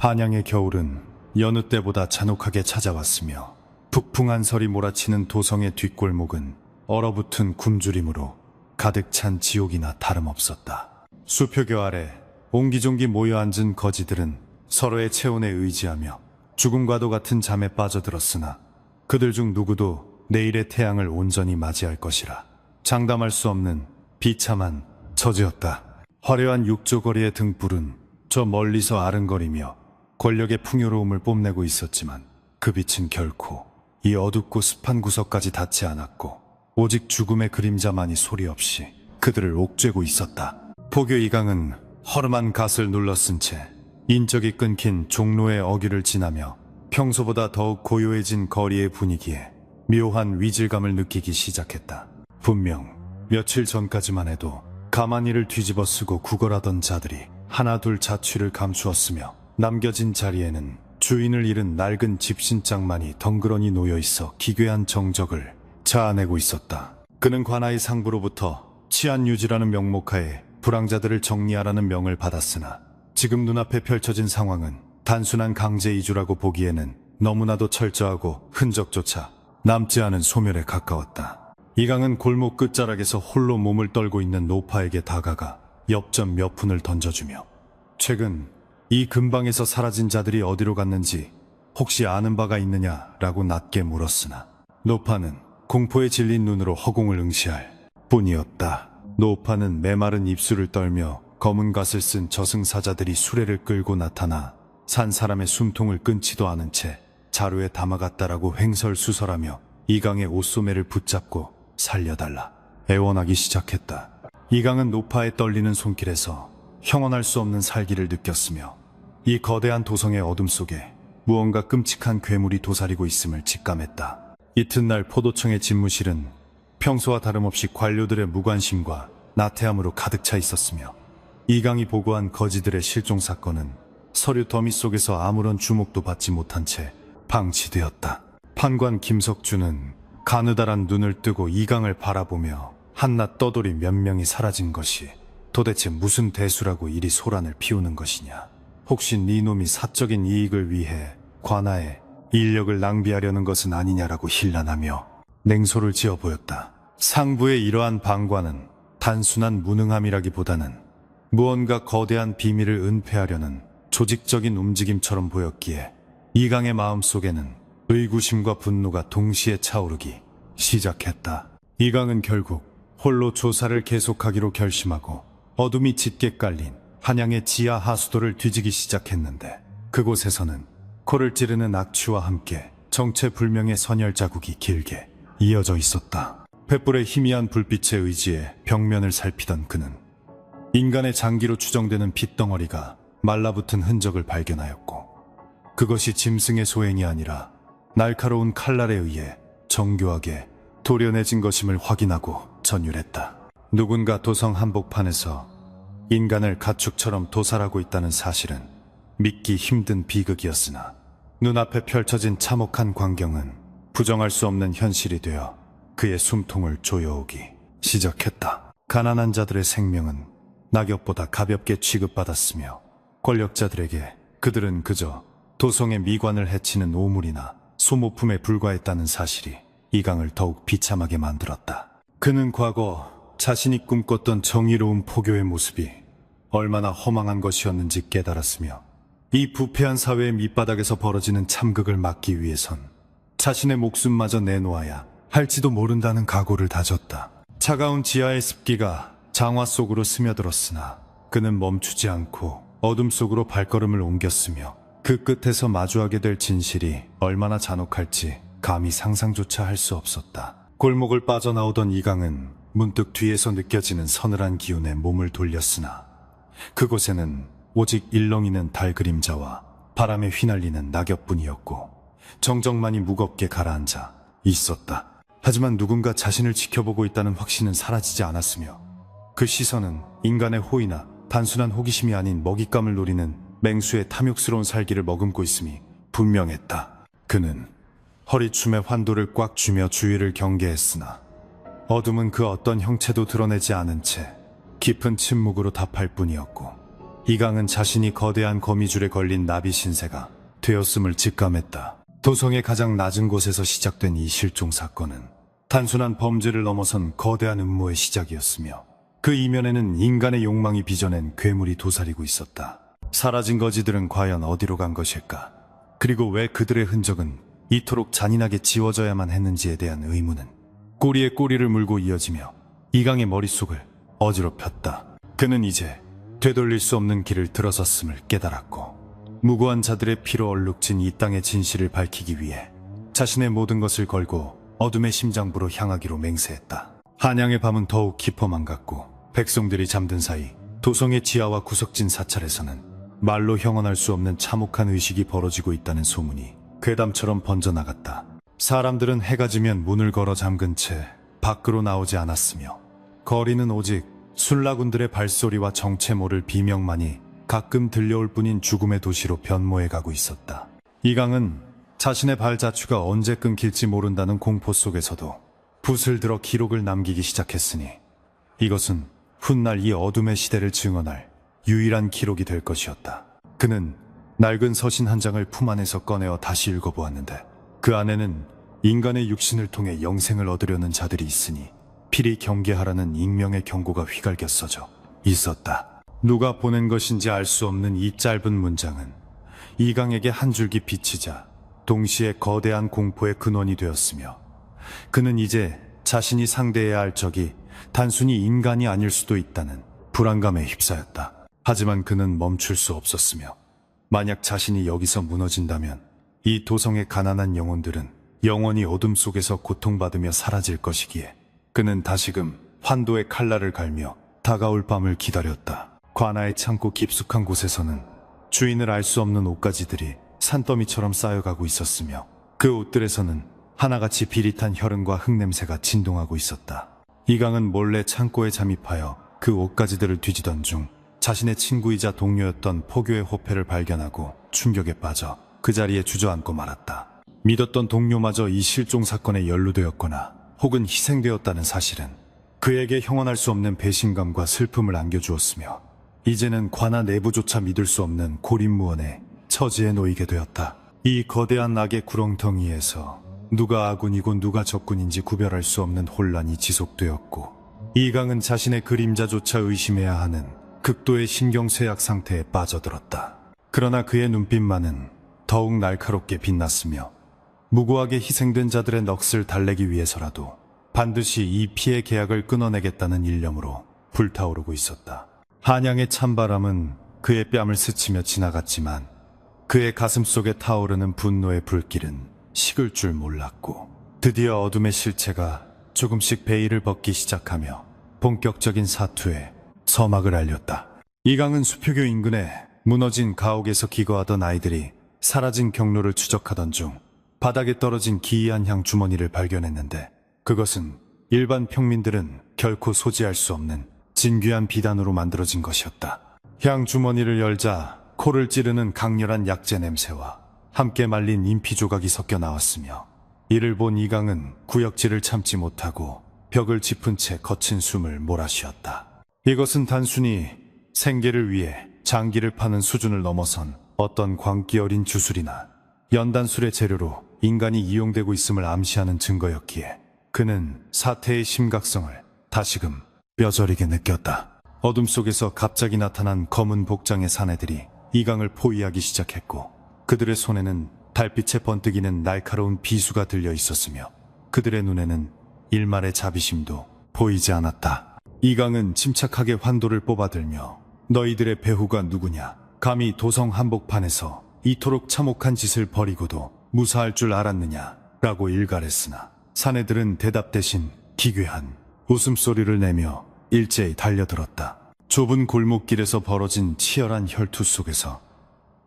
한양의 겨울은 여느 때보다 잔혹하게 찾아왔으며 북풍한 설이 몰아치는 도성의 뒷골목은 얼어붙은 굶주림으로 가득 찬 지옥이나 다름없었다. 수표교 아래 옹기종기 모여 앉은 거지들은 서로의 체온에 의지하며 죽음과도 같은 잠에 빠져들었으나 그들 중 누구도 내일의 태양을 온전히 맞이할 것이라 장담할 수 없는 비참한 처지였다. 화려한 육조거리의 등불은 저 멀리서 아른거리며 권력의 풍요로움을 뽐내고 있었지만 그 빛은 결코 이 어둡고 습한 구석까지 닿지 않았고 오직 죽음의 그림자만이 소리 없이 그들을 옥죄고 있었다. 포교 이강은 허름한 갓을 눌러쓴 채 인적이 끊긴 종로의 어귀를 지나며 평소보다 더욱 고요해진 거리의 분위기에 묘한 위질감을 느끼기 시작했다. 분명 며칠 전까지만 해도 가만히를 뒤집어 쓰고 구걸하던 자들이 하나둘 자취를 감추었으며 남겨진 자리에는 주인을 잃은 낡은 집신장만이 덩그러니 놓여있어 기괴한 정적을 자아내고 있었다. 그는 관아의 상부로부터 치안 유지라는 명목하에 불황자들을 정리하라는 명을 받았으나 지금 눈앞에 펼쳐진 상황은 단순한 강제 이주라고 보기에는 너무나도 철저하고 흔적조차 남지 않은 소멸에 가까웠다. 이강은 골목 끝자락에서 홀로 몸을 떨고 있는 노파에게 다가가 엽전 몇 푼을 던져주며 최근 이 근방에서 사라진 자들이 어디로 갔는지 혹시 아는 바가 있느냐라고 낮게 물었으나 노파는 공포에 질린 눈으로 허공을 응시할 뿐이었다. 노파는 메마른 입술을 떨며 검은 갓을 쓴 저승사자들이 수레를 끌고 나타나 산 사람의 숨통을 끊지도 않은 채 자루에 담아갔다라고 횡설수설하며 이강의 옷소매를 붙잡고 살려달라 애원하기 시작했다. 이강은 노파의 떨리는 손길에서 형언할 수 없는 살기를 느꼈으며 이 거대한 도성의 어둠 속에 무언가 끔찍한 괴물이 도사리고 있음을 직감했다. 이튿날 포도청의 집무실은 평소와 다름없이 관료들의 무관심과 나태함으로 가득 차 있었으며 이강이 보고한 거지들의 실종 사건은 서류 더미 속에서 아무런 주목도 받지 못한 채 방치되었다. 판관 김석주는 가느다란 눈을 뜨고 이강을 바라보며 한낱 떠돌이 몇 명이 사라진 것이 도대체 무슨 대수라고 이리 소란을 피우는 것이냐. 혹시 네 놈이 사적인 이익을 위해 관아에 인력을 낭비하려는 것은 아니냐라고 힐난하며 냉소를 지어 보였다. 상부의 이러한 방관은 단순한 무능함이라기보다는 무언가 거대한 비밀을 은폐하려는 조직적인 움직임처럼 보였기에 이강의 마음속에는 의구심과 분노가 동시에 차오르기 시작했다. 이강은 결국 홀로 조사를 계속하기로 결심하고 어둠이 짙게 깔린 한양의 지하 하수도를 뒤지기 시작했는데 그곳에서는 코를 찌르는 악취와 함께 정체불명의 선열 자국이 길게 이어져 있었다. 횃불의 희미한 불빛에 의지해 벽면을 살피던 그는 인간의 장기로 추정되는 핏덩어리가 말라붙은 흔적을 발견하였고 그것이 짐승의 소행이 아니라 날카로운 칼날에 의해 정교하게 도려내진 것임을 확인하고 전율했다. 누군가 도성 한복판에서 인간을 가축처럼 도살하고 있다는 사실은 믿기 힘든 비극이었으나 눈앞에 펼쳐진 참혹한 광경은 부정할 수 없는 현실이 되어 그의 숨통을 조여오기 시작했다. 가난한 자들의 생명은 낙엽보다 가볍게 취급받았으며 권력자들에게 그들은 그저 도성의 미관을 해치는 오물이나 소모품에 불과했다는 사실이 이강을 더욱 비참하게 만들었다. 그는 과거 자신이 꿈꿨던 정의로운 포교의 모습이 얼마나 허망한 것이었는지 깨달았으며 이 부패한 사회의 밑바닥에서 벌어지는 참극을 막기 위해선 자신의 목숨마저 내놓아야 할지도 모른다는 각오를 다졌다. 차가운 지하의 습기가 장화 속으로 스며들었으나 그는 멈추지 않고 어둠 속으로 발걸음을 옮겼으며 그 끝에서 마주하게 될 진실이 얼마나 잔혹할지 감히 상상조차 할 수 없었다. 골목을 빠져나오던 이강은 문득 뒤에서 느껴지는 서늘한 기운에 몸을 돌렸으나 그곳에는 오직 일렁이는 달 그림자와 바람에 휘날리는 낙엽뿐이었고 정적만이 무겁게 가라앉아 있었다. 하지만 누군가 자신을 지켜보고 있다는 확신은 사라지지 않았으며 그 시선은 인간의 호의나 단순한 호기심이 아닌 먹잇감을 노리는 맹수의 탐욕스러운 살기를 머금고 있음이 분명했다. 그는 허리춤에 환도를 꽉 쥐며 주위를 경계했으나 어둠은 그 어떤 형체도 드러내지 않은 채 깊은 침묵으로 답할 뿐이었고 이강은 자신이 거대한 거미줄에 걸린 나비 신세가 되었음을 직감했다. 도성의 가장 낮은 곳에서 시작된 이 실종 사건은 단순한 범죄를 넘어선 거대한 음모의 시작이었으며 그 이면에는 인간의 욕망이 빚어낸 괴물이 도사리고 있었다. 사라진 거지들은 과연 어디로 간 것일까? 그리고 왜 그들의 흔적은 이토록 잔인하게 지워져야만 했는지에 대한 의문은 꼬리에 꼬리를 물고 이어지며 이강의 머릿속을 어지럽혔다. 그는 이제 되돌릴 수 없는 길을 들어섰음을 깨달았고 무고한 자들의 피로 얼룩진 이 땅의 진실을 밝히기 위해 자신의 모든 것을 걸고 어둠의 심장부로 향하기로 맹세했다. 한양의 밤은 더욱 깊어만 갔고 백성들이 잠든 사이 도성의 지하와 구석진 사찰에서는 말로 형언할 수 없는 참혹한 의식이 벌어지고 있다는 소문이 괴담처럼 번져나갔다. 사람들은 해가 지면 문을 걸어 잠근 채 밖으로 나오지 않았으며 거리는 오직 술라군들의 발소리와 정체 모를 비명만이 가끔 들려올 뿐인 죽음의 도시로 변모해 가고 있었다. 이강은 자신의 발자취가 언제 끊길지 모른다는 공포 속에서도 붓을 들어 기록을 남기기 시작했으니 이것은 훗날 이 어둠의 시대를 증언할 유일한 기록이 될 것이었다. 그는 낡은 서신 한 장을 품 안에서 꺼내어 다시 읽어보았는데 그 안에는 인간의 육신을 통해 영생을 얻으려는 자들이 있으니 필히 경계하라는 익명의 경고가 휘갈겨 써져 있었다. 누가 보낸 것인지 알 수 없는 이 짧은 문장은 이강에게 한 줄기 비치자 동시에 거대한 공포의 근원이 되었으며 그는 이제 자신이 상대해야 할 적이 단순히 인간이 아닐 수도 있다는 불안감에 휩싸였다. 하지만 그는 멈출 수 없었으며 만약 자신이 여기서 무너진다면 이 도성의 가난한 영혼들은 영원히 어둠 속에서 고통받으며 사라질 것이기에 그는 다시금 환도의 칼날을 갈며 다가올 밤을 기다렸다. 관아의 창고 깊숙한 곳에서는 주인을 알 수 없는 옷가지들이 산더미처럼 쌓여가고 있었으며 그 옷들에서는 하나같이 비릿한 혈흔과 흙냄새가 진동하고 있었다. 이강은 몰래 창고에 잠입하여 그 옷가지들을 뒤지던 중 자신의 친구이자 동료였던 포교의 호패를 발견하고 충격에 빠져 그 자리에 주저앉고 말았다. 믿었던 동료마저 이 실종 사건에 연루되었거나 혹은 희생되었다는 사실은 그에게 형언할 수 없는 배신감과 슬픔을 안겨주었으며 이제는 관아 내부조차 믿을 수 없는 고립무원의 처지에 놓이게 되었다. 이 거대한 악의 구렁텅이에서 누가 아군이고 누가 적군인지 구별할 수 없는 혼란이 지속되었고 이강은 자신의 그림자조차 의심해야 하는 극도의 신경쇠약 상태에 빠져들었다. 그러나 그의 눈빛만은 더욱 날카롭게 빛났으며 무고하게 희생된 자들의 넋을 달래기 위해서라도 반드시 이 피해 계약을 끊어내겠다는 일념으로 불타오르고 있었다. 한양의 찬바람은 그의 뺨을 스치며 지나갔지만 그의 가슴 속에 타오르는 분노의 불길은 식을 줄 몰랐고 드디어 어둠의 실체가 조금씩 베일을 벗기 시작하며 본격적인 사투에 서막을 알렸다. 이강은 수표교 인근에 무너진 가옥에서 기거하던 아이들이 사라진 경로를 추적하던 중 바닥에 떨어진 기이한 향 주머니를 발견했는데 그것은 일반 평민들은 결코 소지할 수 없는 진귀한 비단으로 만들어진 것이었다. 향 주머니를 열자 코를 찌르는 강렬한 약재 냄새와 함께 말린 인피 조각이 섞여 나왔으며 이를 본 이강은 구역질을 참지 못하고 벽을 짚은 채 거친 숨을 몰아쉬었다. 이것은 단순히 생계를 위해 장기를 파는 수준을 넘어선 어떤 광기 어린 주술이나 연단술의 재료로 인간이 이용되고 있음을 암시하는 증거였기에 그는 사태의 심각성을 다시금 뼈저리게 느꼈다. 어둠 속에서 갑자기 나타난 검은 복장의 사내들이 이강을 포위하기 시작했고 그들의 손에는 달빛에 번뜩이는 날카로운 비수가 들려 있었으며 그들의 눈에는 일말의 자비심도 보이지 않았다. 이강은 침착하게 환도를 뽑아들며 너희들의 배후가 누구냐? 감히 도성 한복판에서 이토록 참혹한 짓을 벌이고도 무사할 줄 알았느냐? 라고 일갈했으나 사내들은 대답 대신 기괴한 웃음소리를 내며 일제히 달려들었다. 좁은 골목길에서 벌어진 치열한 혈투 속에서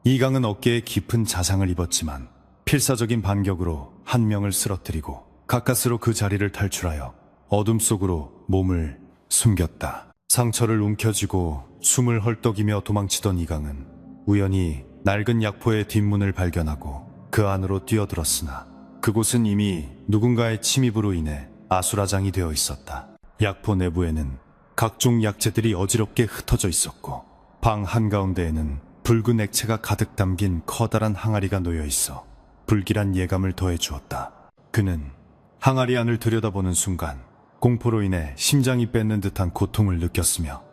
이강은 어깨에 깊은 자상을 입었지만 필사적인 반격으로 한 명을 쓰러뜨리고 가까스로 그 자리를 탈출하여 어둠 속으로 몸을 숨겼다. 상처를 움켜쥐고 숨을 헐떡이며 도망치던 이강은 우연히 낡은 약포의 뒷문을 발견하고 그 안으로 뛰어들었으나 그곳은 이미 누군가의 침입으로 인해 아수라장이 되어 있었다. 약포 내부에는 각종 약재들이 어지럽게 흩어져 있었고 방 한가운데에는 붉은 액체가 가득 담긴 커다란 항아리가 놓여 있어 불길한 예감을 더해 주었다. 그는 항아리 안을 들여다보는 순간 공포로 인해 심장이 뺏는 듯한 고통을 느꼈으며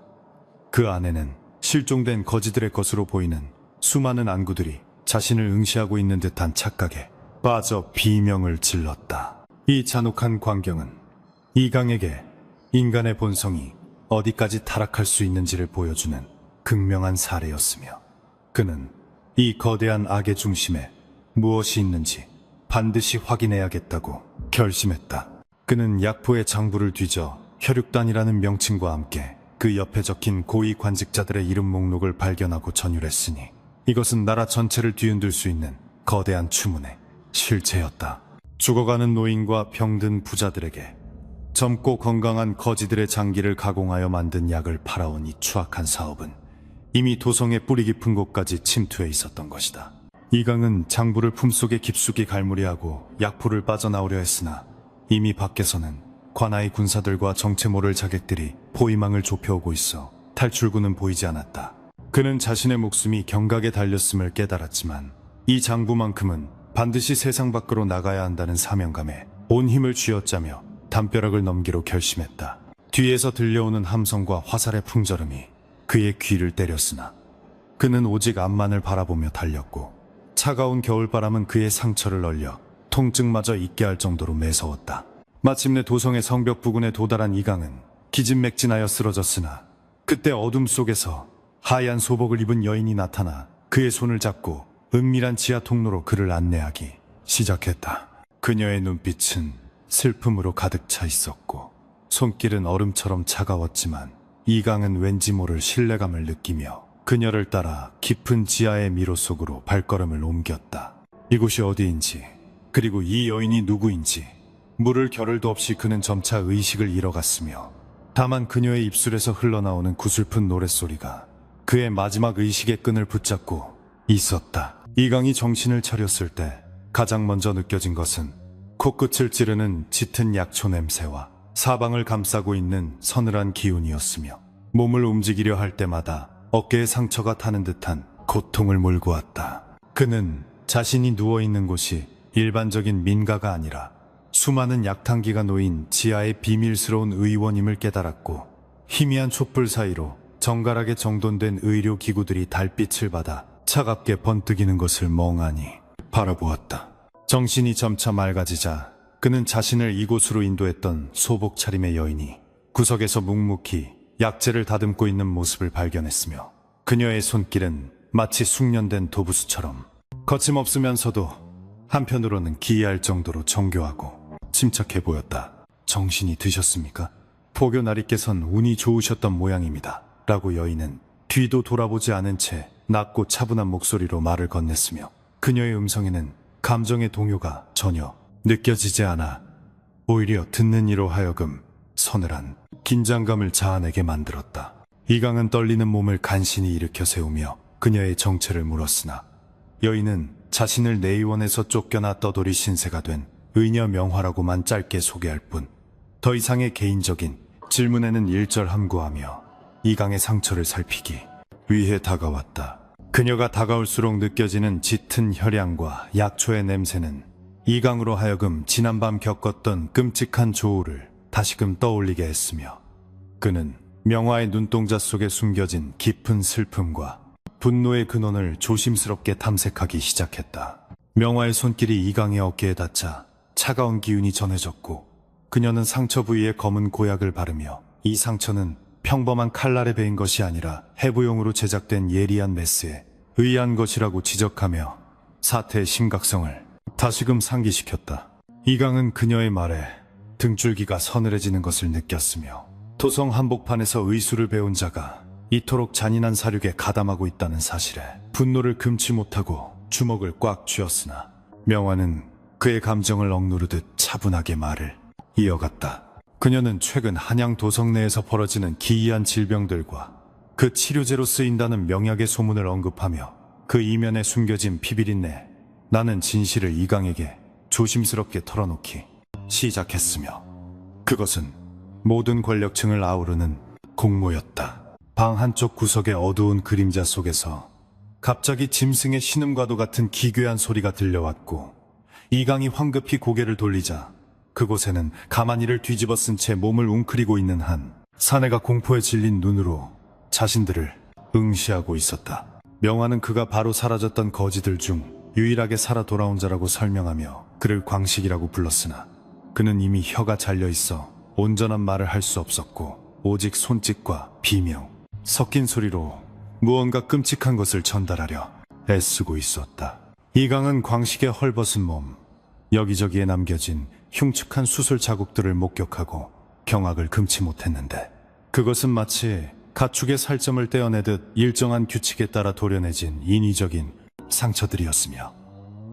그 안에는 실종된 거지들의 것으로 보이는 수많은 안구들이 자신을 응시하고 있는 듯한 착각에 빠져 비명을 질렀다. 이 잔혹한 광경은 이강에게 인간의 본성이 어디까지 타락할 수 있는지를 보여주는 극명한 사례였으며 그는 이 거대한 악의 중심에 무엇이 있는지 반드시 확인해야겠다고 결심했다. 그는 약포의 장부를 뒤져 혈육단이라는 명칭과 함께 그 옆에 적힌 고위 관직자들의 이름 목록을 발견하고 전율했으니 이것은 나라 전체를 뒤흔들 수 있는 거대한 추문의 실체였다. 죽어가는 노인과 병든 부자들에게 젊고 건강한 거지들의 장기를 가공하여 만든 약을 팔아온 이 추악한 사업은 이미 도성의 뿌리 깊은 곳까지 침투해 있었던 것이다. 이강은 장부를 품속에 깊숙이 갈무리하고 약포를 빠져나오려 했으나 이미 밖에서는 관아의 군사들과 정체 모를 자객들이 포위망을 좁혀오고 있어 탈출구는 보이지 않았다. 그는 자신의 목숨이 경각에 달렸음을 깨달았지만 이 장부만큼은 반드시 세상 밖으로 나가야 한다는 사명감에 온 힘을 쥐어짜며 담벼락을 넘기로 결심했다. 뒤에서 들려오는 함성과 화살의 풍절음이 그의 귀를 때렸으나 그는 오직 앞만을 바라보며 달렸고 차가운 겨울바람은 그의 상처를 얼려 통증마저 잊게 할 정도로 매서웠다. 마침내 도성의 성벽 부근에 도달한 이강은 기진맥진하여 쓰러졌으나 그때 어둠 속에서 하얀 소복을 입은 여인이 나타나 그의 손을 잡고 은밀한 지하 통로로 그를 안내하기 시작했다. 그녀의 눈빛은 슬픔으로 가득 차 있었고 손길은 얼음처럼 차가웠지만 이강은 왠지 모를 신뢰감을 느끼며 그녀를 따라 깊은 지하의 미로 속으로 발걸음을 옮겼다. 이곳이 어디인지 그리고 이 여인이 누구인지 물을 겨를도 없이 그는 점차 의식을 잃어갔으며 다만 그녀의 입술에서 흘러나오는 구슬픈 노랫소리가 그의 마지막 의식의 끈을 붙잡고 있었다. 이강이 정신을 차렸을 때 가장 먼저 느껴진 것은 코끝을 찌르는 짙은 약초 냄새와 사방을 감싸고 있는 서늘한 기운이었으며 몸을 움직이려 할 때마다 어깨에 상처가 타는 듯한 고통을 몰고 왔다. 그는 자신이 누워있는 곳이 일반적인 민가가 아니라 수많은 약탕기가 놓인 지하의 비밀스러운 의원임을 깨달았고 희미한 촛불 사이로 정갈하게 정돈된 의료기구들이 달빛을 받아 차갑게 번뜩이는 것을 멍하니 바라보았다. 정신이 점차 맑아지자 그는 자신을 이곳으로 인도했던 소복 차림의 여인이 구석에서 묵묵히 약재를 다듬고 있는 모습을 발견했으며 그녀의 손길은 마치 숙련된 도부수처럼 거침없으면서도 한편으로는 기이할 정도로 정교하고 침착해 보였다. 정신이 드셨습니까? 포교 나리께선 운이 좋으셨던 모양입니다. 라고 여인은 뒤도 돌아보지 않은 채 낮고 차분한 목소리로 말을 건넸으며 그녀의 음성에는 감정의 동요가 전혀 느껴지지 않아 오히려 듣는 이로 하여금 서늘한 긴장감을 자아내게 만들었다. 이강은 떨리는 몸을 간신히 일으켜 세우며 그녀의 정체를 물었으나 여인은 자신을 내의원에서 쫓겨나 떠돌이 신세가 된 의녀 명화라고만 짧게 소개할 뿐 더 이상의 개인적인 질문에는 일절함구하며 이강의 상처를 살피기 위해 다가왔다. 그녀가 다가올수록 느껴지는 짙은 혈향과 약초의 냄새는 이강으로 하여금 지난밤 겪었던 끔찍한 조우를 다시금 떠올리게 했으며 그는 명화의 눈동자 속에 숨겨진 깊은 슬픔과 분노의 근원을 조심스럽게 탐색하기 시작했다. 명화의 손길이 이강의 어깨에 닿자 차가운 기운이 전해졌고 그녀는 상처 부위에 검은 고약을 바르며 이 상처는 평범한 칼날에 베인 것이 아니라 해부용으로 제작된 예리한 메스에 의한 것이라고 지적하며 사태의 심각성을 다시금 상기시켰다. 이강은 그녀의 말에 등줄기가 서늘해지는 것을 느꼈으며 도성 한복판에서 의술을 배운 자가 이토록 잔인한 사륙에 가담하고 있다는 사실에 분노를 금치 못하고 주먹을 꽉 쥐었으나 명화는 그의 감정을 억누르듯 차분하게 말을 이어갔다. 그녀는 최근 한양 도성 내에서 벌어지는 기이한 질병들과 그 치료제로 쓰인다는 명약의 소문을 언급하며 그 이면에 숨겨진 비밀인내 나는 진실을 이강에게 조심스럽게 털어놓기 시작했으며 그것은 모든 권력층을 아우르는 공모였다. 방 한쪽 구석의 어두운 그림자 속에서 갑자기 짐승의 신음과도 같은 기괴한 소리가 들려왔고, 이강이 황급히 고개를 돌리자 그곳에는 가만히를 뒤집어 쓴 채 몸을 웅크리고 있는 한 사내가 공포에 질린 눈으로 자신들을 응시하고 있었다. 명화는 그가 바로 사라졌던 거지들 중 유일하게 살아 돌아온 자라고 설명하며 그를 광식이라고 불렀으나, 그는 이미 혀가 잘려있어 온전한 말을 할 수 없었고 오직 손짓과 비명, 섞인 소리로 무언가 끔찍한 것을 전달하려 애쓰고 있었다. 이강은 광식의 헐벗은 몸, 여기저기에 남겨진 흉측한 수술 자국들을 목격하고 경악을 금치 못했는데, 그것은 마치 가축의 살점을 떼어내듯 일정한 규칙에 따라 도려내진 인위적인 상처들이었으며,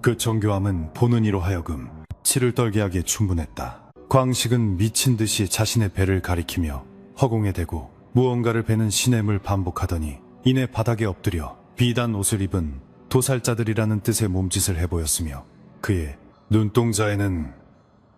그 정교함은 보는 이로 하여금 치를 떨게 하기에 충분했다. 광식은 미친 듯이 자신의 배를 가리키며 허공에 대고 무언가를 베는 시냄을 반복하더니 이내 바닥에 엎드려 비단 옷을 입은 도살자들이라는 뜻의 몸짓을 해보였으며, 그의 눈동자에는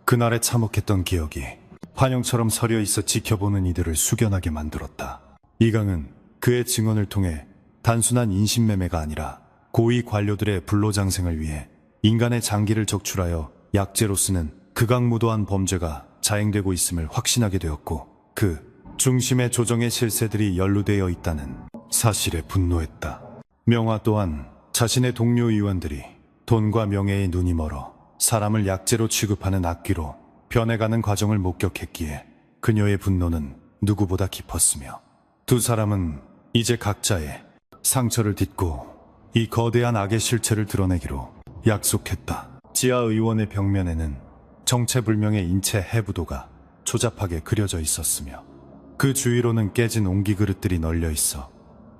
그날에 참혹했던 기억이 환영처럼 서려 있어 지켜보는 이들을 숙연하게 만들었다. 이강은 그의 증언을 통해 단순한 인신매매가 아니라 고위 관료들의 불로장생을 위해 인간의 장기를 적출하여 약재로 쓰는 극악무도한 범죄가 자행되고 있음을 확신하게 되었고, 그 중심의 조정의 실세들이 연루되어 있다는 사실에 분노했다. 명화 또한 자신의 동료 의원들이 돈과 명예에 눈이 멀어 사람을 약재로 취급하는 악귀로 변해가는 과정을 목격했기에 그녀의 분노는 누구보다 깊었으며, 두 사람은 이제 각자의 상처를 딛고 이 거대한 악의 실체를 드러내기로 약속했다. 지하 의원의 벽면에는 정체불명의 인체 해부도가 조잡하게 그려져 있었으며, 그 주위로는 깨진 옹기 그릇들이 널려 있어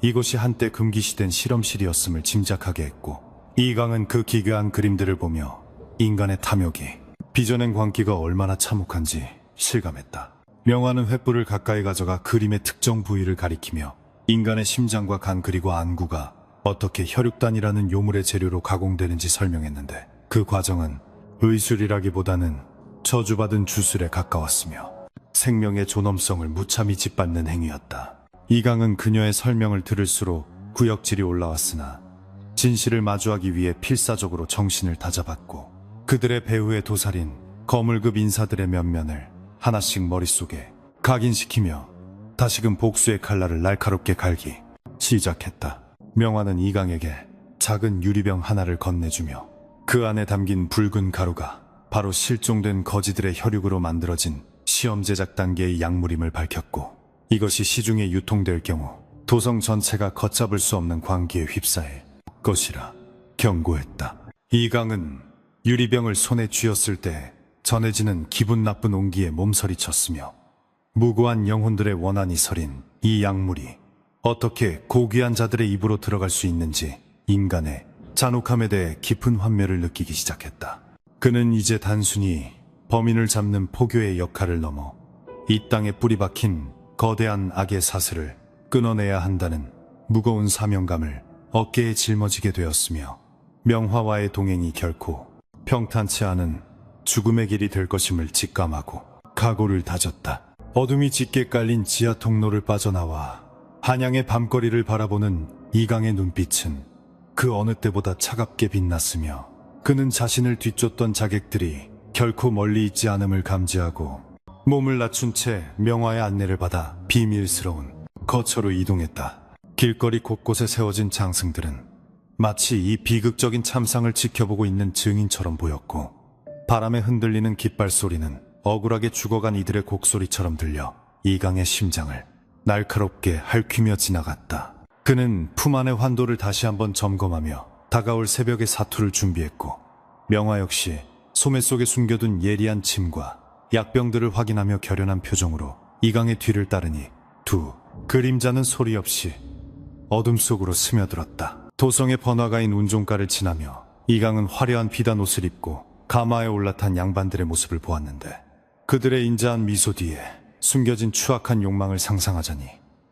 이곳이 한때 금기시된 실험실이었음을 짐작하게 했고, 이강은 그 기괴한 그림들을 보며 인간의 탐욕이 빚어낸 광기가 얼마나 참혹한지 실감했다. 명화는 횃불을 가까이 가져가 그림의 특정 부위를 가리키며 인간의 심장과 간 그리고 안구가 어떻게 혈육단이라는 요물의 재료로 가공되는지 설명했는데, 그 과정은 의술이라기보다는 저주받은 주술에 가까웠으며 생명의 존엄성을 무참히 짓밟는 행위였다. 이강은 그녀의 설명을 들을수록 구역질이 올라왔으나 진실을 마주하기 위해 필사적으로 정신을 다잡았고, 그들의 배후의 도살인 거물급 인사들의 면면을 하나씩 머릿속에 각인시키며 다시금 복수의 칼날을 날카롭게 갈기 시작했다. 명화는 이강에게 작은 유리병 하나를 건네주며 그 안에 담긴 붉은 가루가 바로 실종된 거지들의 혈육으로 만들어진 시험 제작 단계의 약물임을 밝혔고, 이것이 시중에 유통될 경우 도성 전체가 걷잡을 수 없는 광기에 휩싸일 것이라 경고했다. 이강은 유리병을 손에 쥐었을 때 전해지는 기분 나쁜 온기에 몸서리쳤으며, 무고한 영혼들의 원한이 서린 이 약물이 어떻게 고귀한 자들의 입으로 들어갈 수 있는지 인간의 잔혹함에 대해 깊은 환멸을 느끼기 시작했다. 그는 이제 단순히 범인을 잡는 포교의 역할을 넘어 이 땅에 뿌리 박힌 거대한 악의 사슬을 끊어내야 한다는 무거운 사명감을 어깨에 짊어지게 되었으며, 명화와의 동행이 결코 평탄치 않은 죽음의 길이 될 것임을 직감하고 각오를 다졌다. 어둠이 짙게 깔린 지하 통로를 빠져나와 한양의 밤거리를 바라보는 이강의 눈빛은 그 어느 때보다 차갑게 빛났으며, 그는 자신을 뒤쫓던 자객들이 결코 멀리 있지 않음을 감지하고 몸을 낮춘 채 명화의 안내를 받아 비밀스러운 거처로 이동했다. 길거리 곳곳에 세워진 장승들은 마치 이 비극적인 참상을 지켜보고 있는 증인처럼 보였고, 바람에 흔들리는 깃발 소리는 억울하게 죽어간 이들의 곡소리처럼 들려 이강의 심장을 날카롭게 핥히며 지나갔다. 그는 품 안의 환도를 다시 한번 점검하며 다가올 새벽의 사투를 준비했고, 명화 역시 소매 속에 숨겨둔 예리한 침과 약병들을 확인하며 결연한 표정으로 이강의 뒤를 따르니 두 그림자는 소리 없이 어둠 속으로 스며들었다. 도성의 번화가인 운종가를 지나며 이강은 화려한 비단 옷을 입고 가마에 올라탄 양반들의 모습을 보았는데, 그들의 인자한 미소 뒤에 숨겨진 추악한 욕망을 상상하자니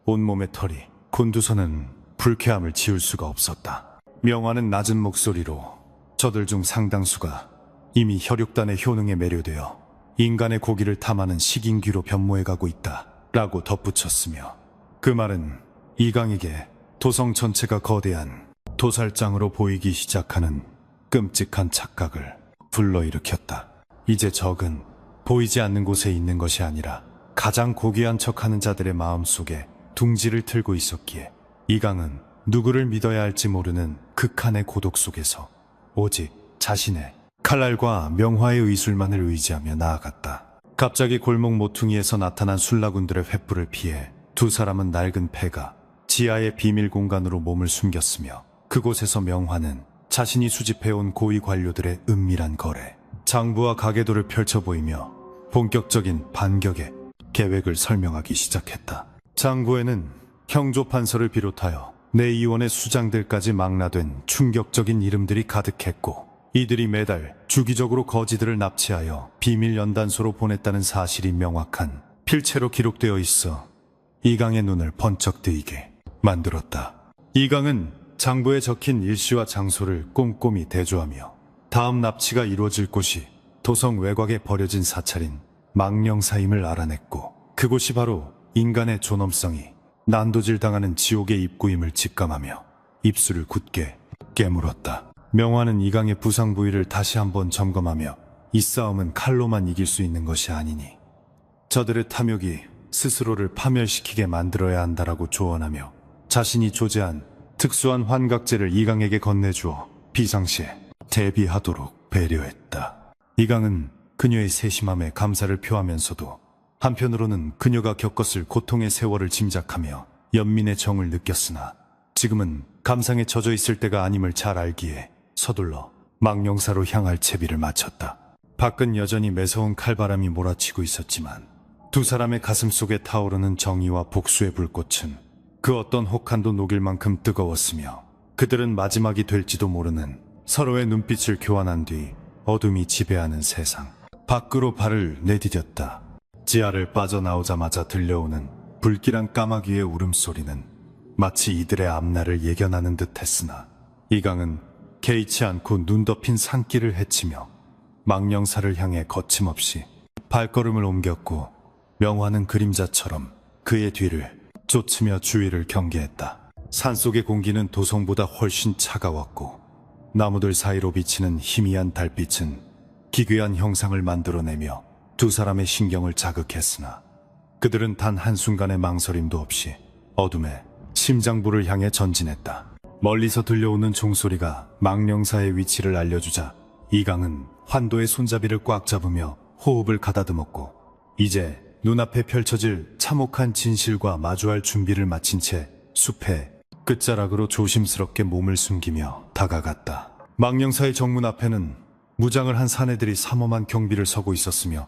온몸의 털이 곤두서는 불쾌함을 지울 수가 없었다. 명화는 낮은 목소리로 저들 중 상당수가 이미 혈육단의 효능에 매료되어 인간의 고기를 탐하는 식인귀로 변모해가고 있다 라고 덧붙였으며, 그 말은 이강에게 도성 전체가 거대한 도살장으로 보이기 시작하는 끔찍한 착각을 불러일으켰다. 이제 적은 보이지 않는 곳에 있는 것이 아니라 가장 고귀한 척하는 자들의 마음속에 둥지를 틀고 있었기에 이강은 누구를 믿어야 할지 모르는 극한의 고독 속에서 오직 자신의 칼날과 명화의 의술만을 의지하며 나아갔다. 갑자기 골목 모퉁이에서 나타난 술라군들의 횃불을 피해 두 사람은 낡은 폐가 지하의 비밀 공간으로 몸을 숨겼으며 그곳에서 명화는 자신이 수집해온 고위 관료들의 은밀한 거래, 장부와 가계도를 펼쳐 보이며 본격적인 반격의 계획을 설명하기 시작했다. 장부에는 형조판서를 비롯하여 내의원의 수장들까지 망라된 충격적인 이름들이 가득했고 이들이 매달 주기적으로 거지들을 납치하여 비밀 연단소로 보냈다는 사실이 명확한 필체로 기록되어 있어 이강의 눈을 번쩍 뜨이게 만들었다. 이강은 장부에 적힌 일시와 장소를 꼼꼼히 대조하며 다음 납치가 이루어질 곳이 도성 외곽에 버려진 사찰인 망령사임을 알아냈고 그곳이 바로 인간의 존엄성이 난도질당하는 지옥의 입구임을 직감하며 입술을 굳게 깨물었다. 명화는 이강의 부상 부위를 다시 한번 점검하며 이 싸움은 칼로만 이길 수 있는 것이 아니니 저들의 탐욕이 스스로를 파멸시키게 만들어야 한다라고 조언하며 자신이 조제한 특수한 환각제를 이강에게 건네주어 비상시에 대비하도록 배려했다. 이강은 그녀의 세심함에 감사를 표하면서도 한편으로는 그녀가 겪었을 고통의 세월을 짐작하며 연민의 정을 느꼈으나 지금은 감상에 젖어 있을 때가 아님을 잘 알기에 서둘러 망령사로 향할 채비를 마쳤다. 밖은 여전히 매서운 칼바람이 몰아치고 있었지만 두 사람의 가슴 속에 타오르는 정의와 복수의 불꽃은 그 어떤 혹한도 녹일 만큼 뜨거웠으며 그들은 마지막이 될지도 모르는 서로의 눈빛을 교환한 뒤 어둠이 지배하는 세상 밖으로 발을 내디뎠다. 지하를 빠져나오자마자 들려오는 불길한 까마귀의 울음소리는 마치 이들의 앞날을 예견하는 듯 했으나 이강은 개의치 않고 눈 덮인 산길을 헤치며 망령사를 향해 거침없이 발걸음을 옮겼고 명화는 그림자처럼 그의 뒤를 쫓으며 주위를 경계했다. 산속의 공기는 도성보다 훨씬 차가웠고 나무들 사이로 비치는 희미한 달빛은 기괴한 형상을 만들어내며 두 사람의 신경을 자극했으나 그들은 단 한순간의 망설임도 없이 어둠에 심장부를 향해 전진했다. 멀리서 들려오는 종소리가 망령사의 위치를 알려주자 이강은 환도의 손잡이를 꽉 잡으며 호흡을 가다듬었고 이제 눈앞에 펼쳐질 참혹한 진실과 마주할 준비를 마친 채 숲의 끝자락으로 조심스럽게 몸을 숨기며 다가갔다. 망령사의 정문 앞에는 무장을 한 사내들이 삼엄한 경비를 서고 있었으며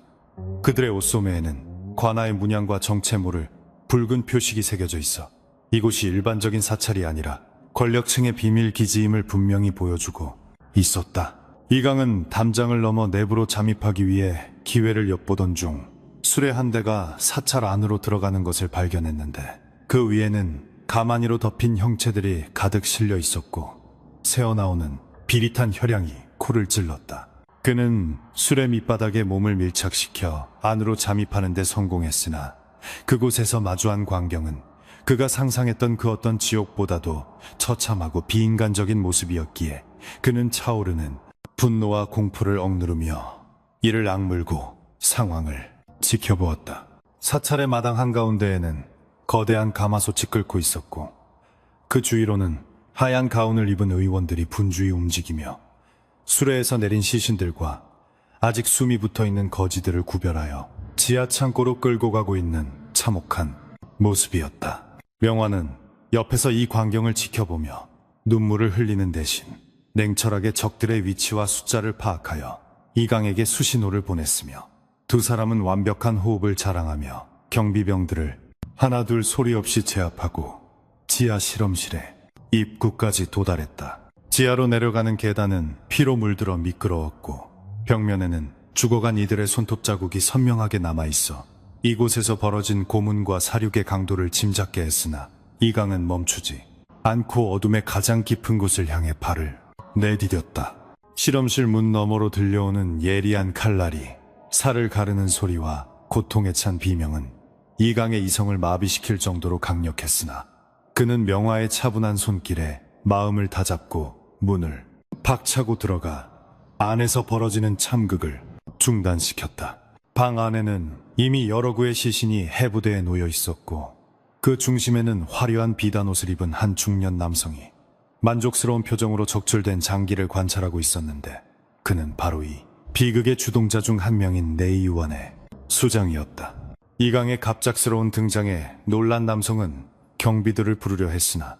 그들의 옷소매에는 관아의 문양과 정체모를 붉은 표식이 새겨져 있어 이곳이 일반적인 사찰이 아니라 권력층의 비밀 기지임을 분명히 보여주고 있었다. 이강은 담장을 넘어 내부로 잠입하기 위해 기회를 엿보던 중 수레 한 대가 사찰 안으로 들어가는 것을 발견했는데 그 위에는 가마니로 덮인 형체들이 가득 실려 있었고 새어나오는 비릿한 혈향이 코를 찔렀다. 그는 수레 밑바닥에 몸을 밀착시켜 안으로 잠입하는 데 성공했으나 그곳에서 마주한 광경은 그가 상상했던 그 어떤 지옥보다도 처참하고 비인간적인 모습이었기에 그는 차오르는 분노와 공포를 억누르며 이를 악물고 상황을 지켜보았다. 사찰의 마당 한가운데에는 거대한 가마솥이 끓고 있었고 그 주위로는 하얀 가운을 입은 의원들이 분주히 움직이며 수레에서 내린 시신들과 아직 숨이 붙어있는 거지들을 구별하여 지하 창고로 끌고 가고 있는 참혹한 모습이었다. 명화는 옆에서 이 광경을 지켜보며 눈물을 흘리는 대신 냉철하게 적들의 위치와 숫자를 파악하여 이강에게 수신호를 보냈으며 두 사람은 완벽한 호흡을 자랑하며 경비병들을 하나둘 소리 없이 제압하고 지하 실험실의 입구까지 도달했다. 지하로 내려가는 계단은 피로 물들어 미끄러웠고 벽면에는 죽어간 이들의 손톱 자국이 선명하게 남아있어 이곳에서 벌어진 고문과 사륙의 강도를 짐작게 했으나 이강은 멈추지 않고 어둠의 가장 깊은 곳을 향해 발을 내디뎠다. 실험실 문 너머로 들려오는 예리한 칼날이 살을 가르는 소리와 고통에 찬 비명은 이강의 이성을 마비시킬 정도로 강력했으나 그는 명화의 차분한 손길에 마음을 다잡고 문을 박차고 들어가 안에서 벌어지는 참극을 중단시켰다. 방 안에는 이미 여러 구의 시신이 해부대에 놓여 있었고 그 중심에는 화려한 비단옷을 입은 한 중년 남성이 만족스러운 표정으로 적출된 장기를 관찰하고 있었는데 그는 바로 이 비극의 주동자 중 한 명인 내이완의 수장이었다. 이강의 갑작스러운 등장에 놀란 남성은 경비들을 부르려 했으나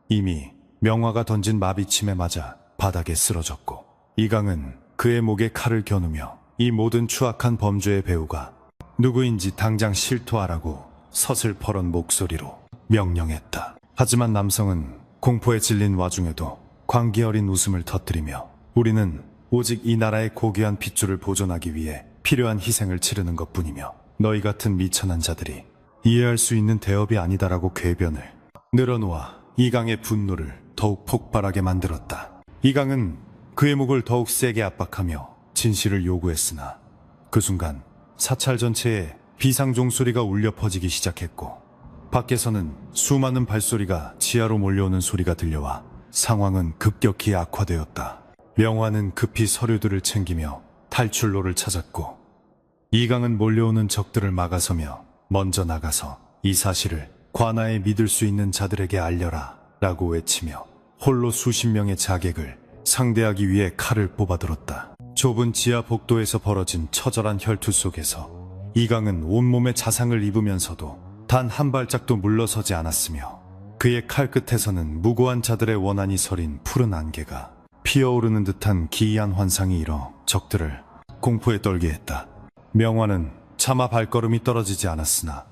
이미 명화가 던진 마비침에 맞아 바닥에 쓰러졌고 이강은 그의 목에 칼을 겨누며 이 모든 추악한 범죄의 배우가 누구인지 당장 실토하라고 서슬퍼런 목소리로 명령했다. 하지만 남성은 공포에 질린 와중에도 광기 어린 웃음을 터뜨리며 우리는 오직 이 나라의 고귀한 핏줄을 보존하기 위해 필요한 희생을 치르는 것뿐이며 너희 같은 미천한 자들이 이해할 수 있는 대업이 아니다라고 궤변을 늘어놓아 이강의 분노를 더욱 폭발하게 만들었다. 이강은 그의 목을 더욱 세게 압박하며 진실을 요구했으나 그 순간 사찰 전체에 비상종소리가 울려 퍼지기 시작했고 밖에서는 수많은 발소리가 지하로 몰려오는 소리가 들려와 상황은 급격히 악화되었다. 명화는 급히 서류들을 챙기며 탈출로를 찾았고 이강은 몰려오는 적들을 막아서며 먼저 나가서 이 사실을 관아에 믿을 수 있는 자들에게 알려라 라고 외치며 홀로 수십 명의 자객을 상대하기 위해 칼을 뽑아들었다. 좁은 지하 복도에서 벌어진 처절한 혈투 속에서 이강은 온몸에 자상을 입으면서도 단 한 발짝도 물러서지 않았으며 그의 칼끝에서는 무고한 자들의 원한이 서린 푸른 안개가 피어오르는 듯한 기이한 환상이 일어 적들을 공포에 떨게 했다. 명화는 차마 발걸음이 떨어지지 않았으나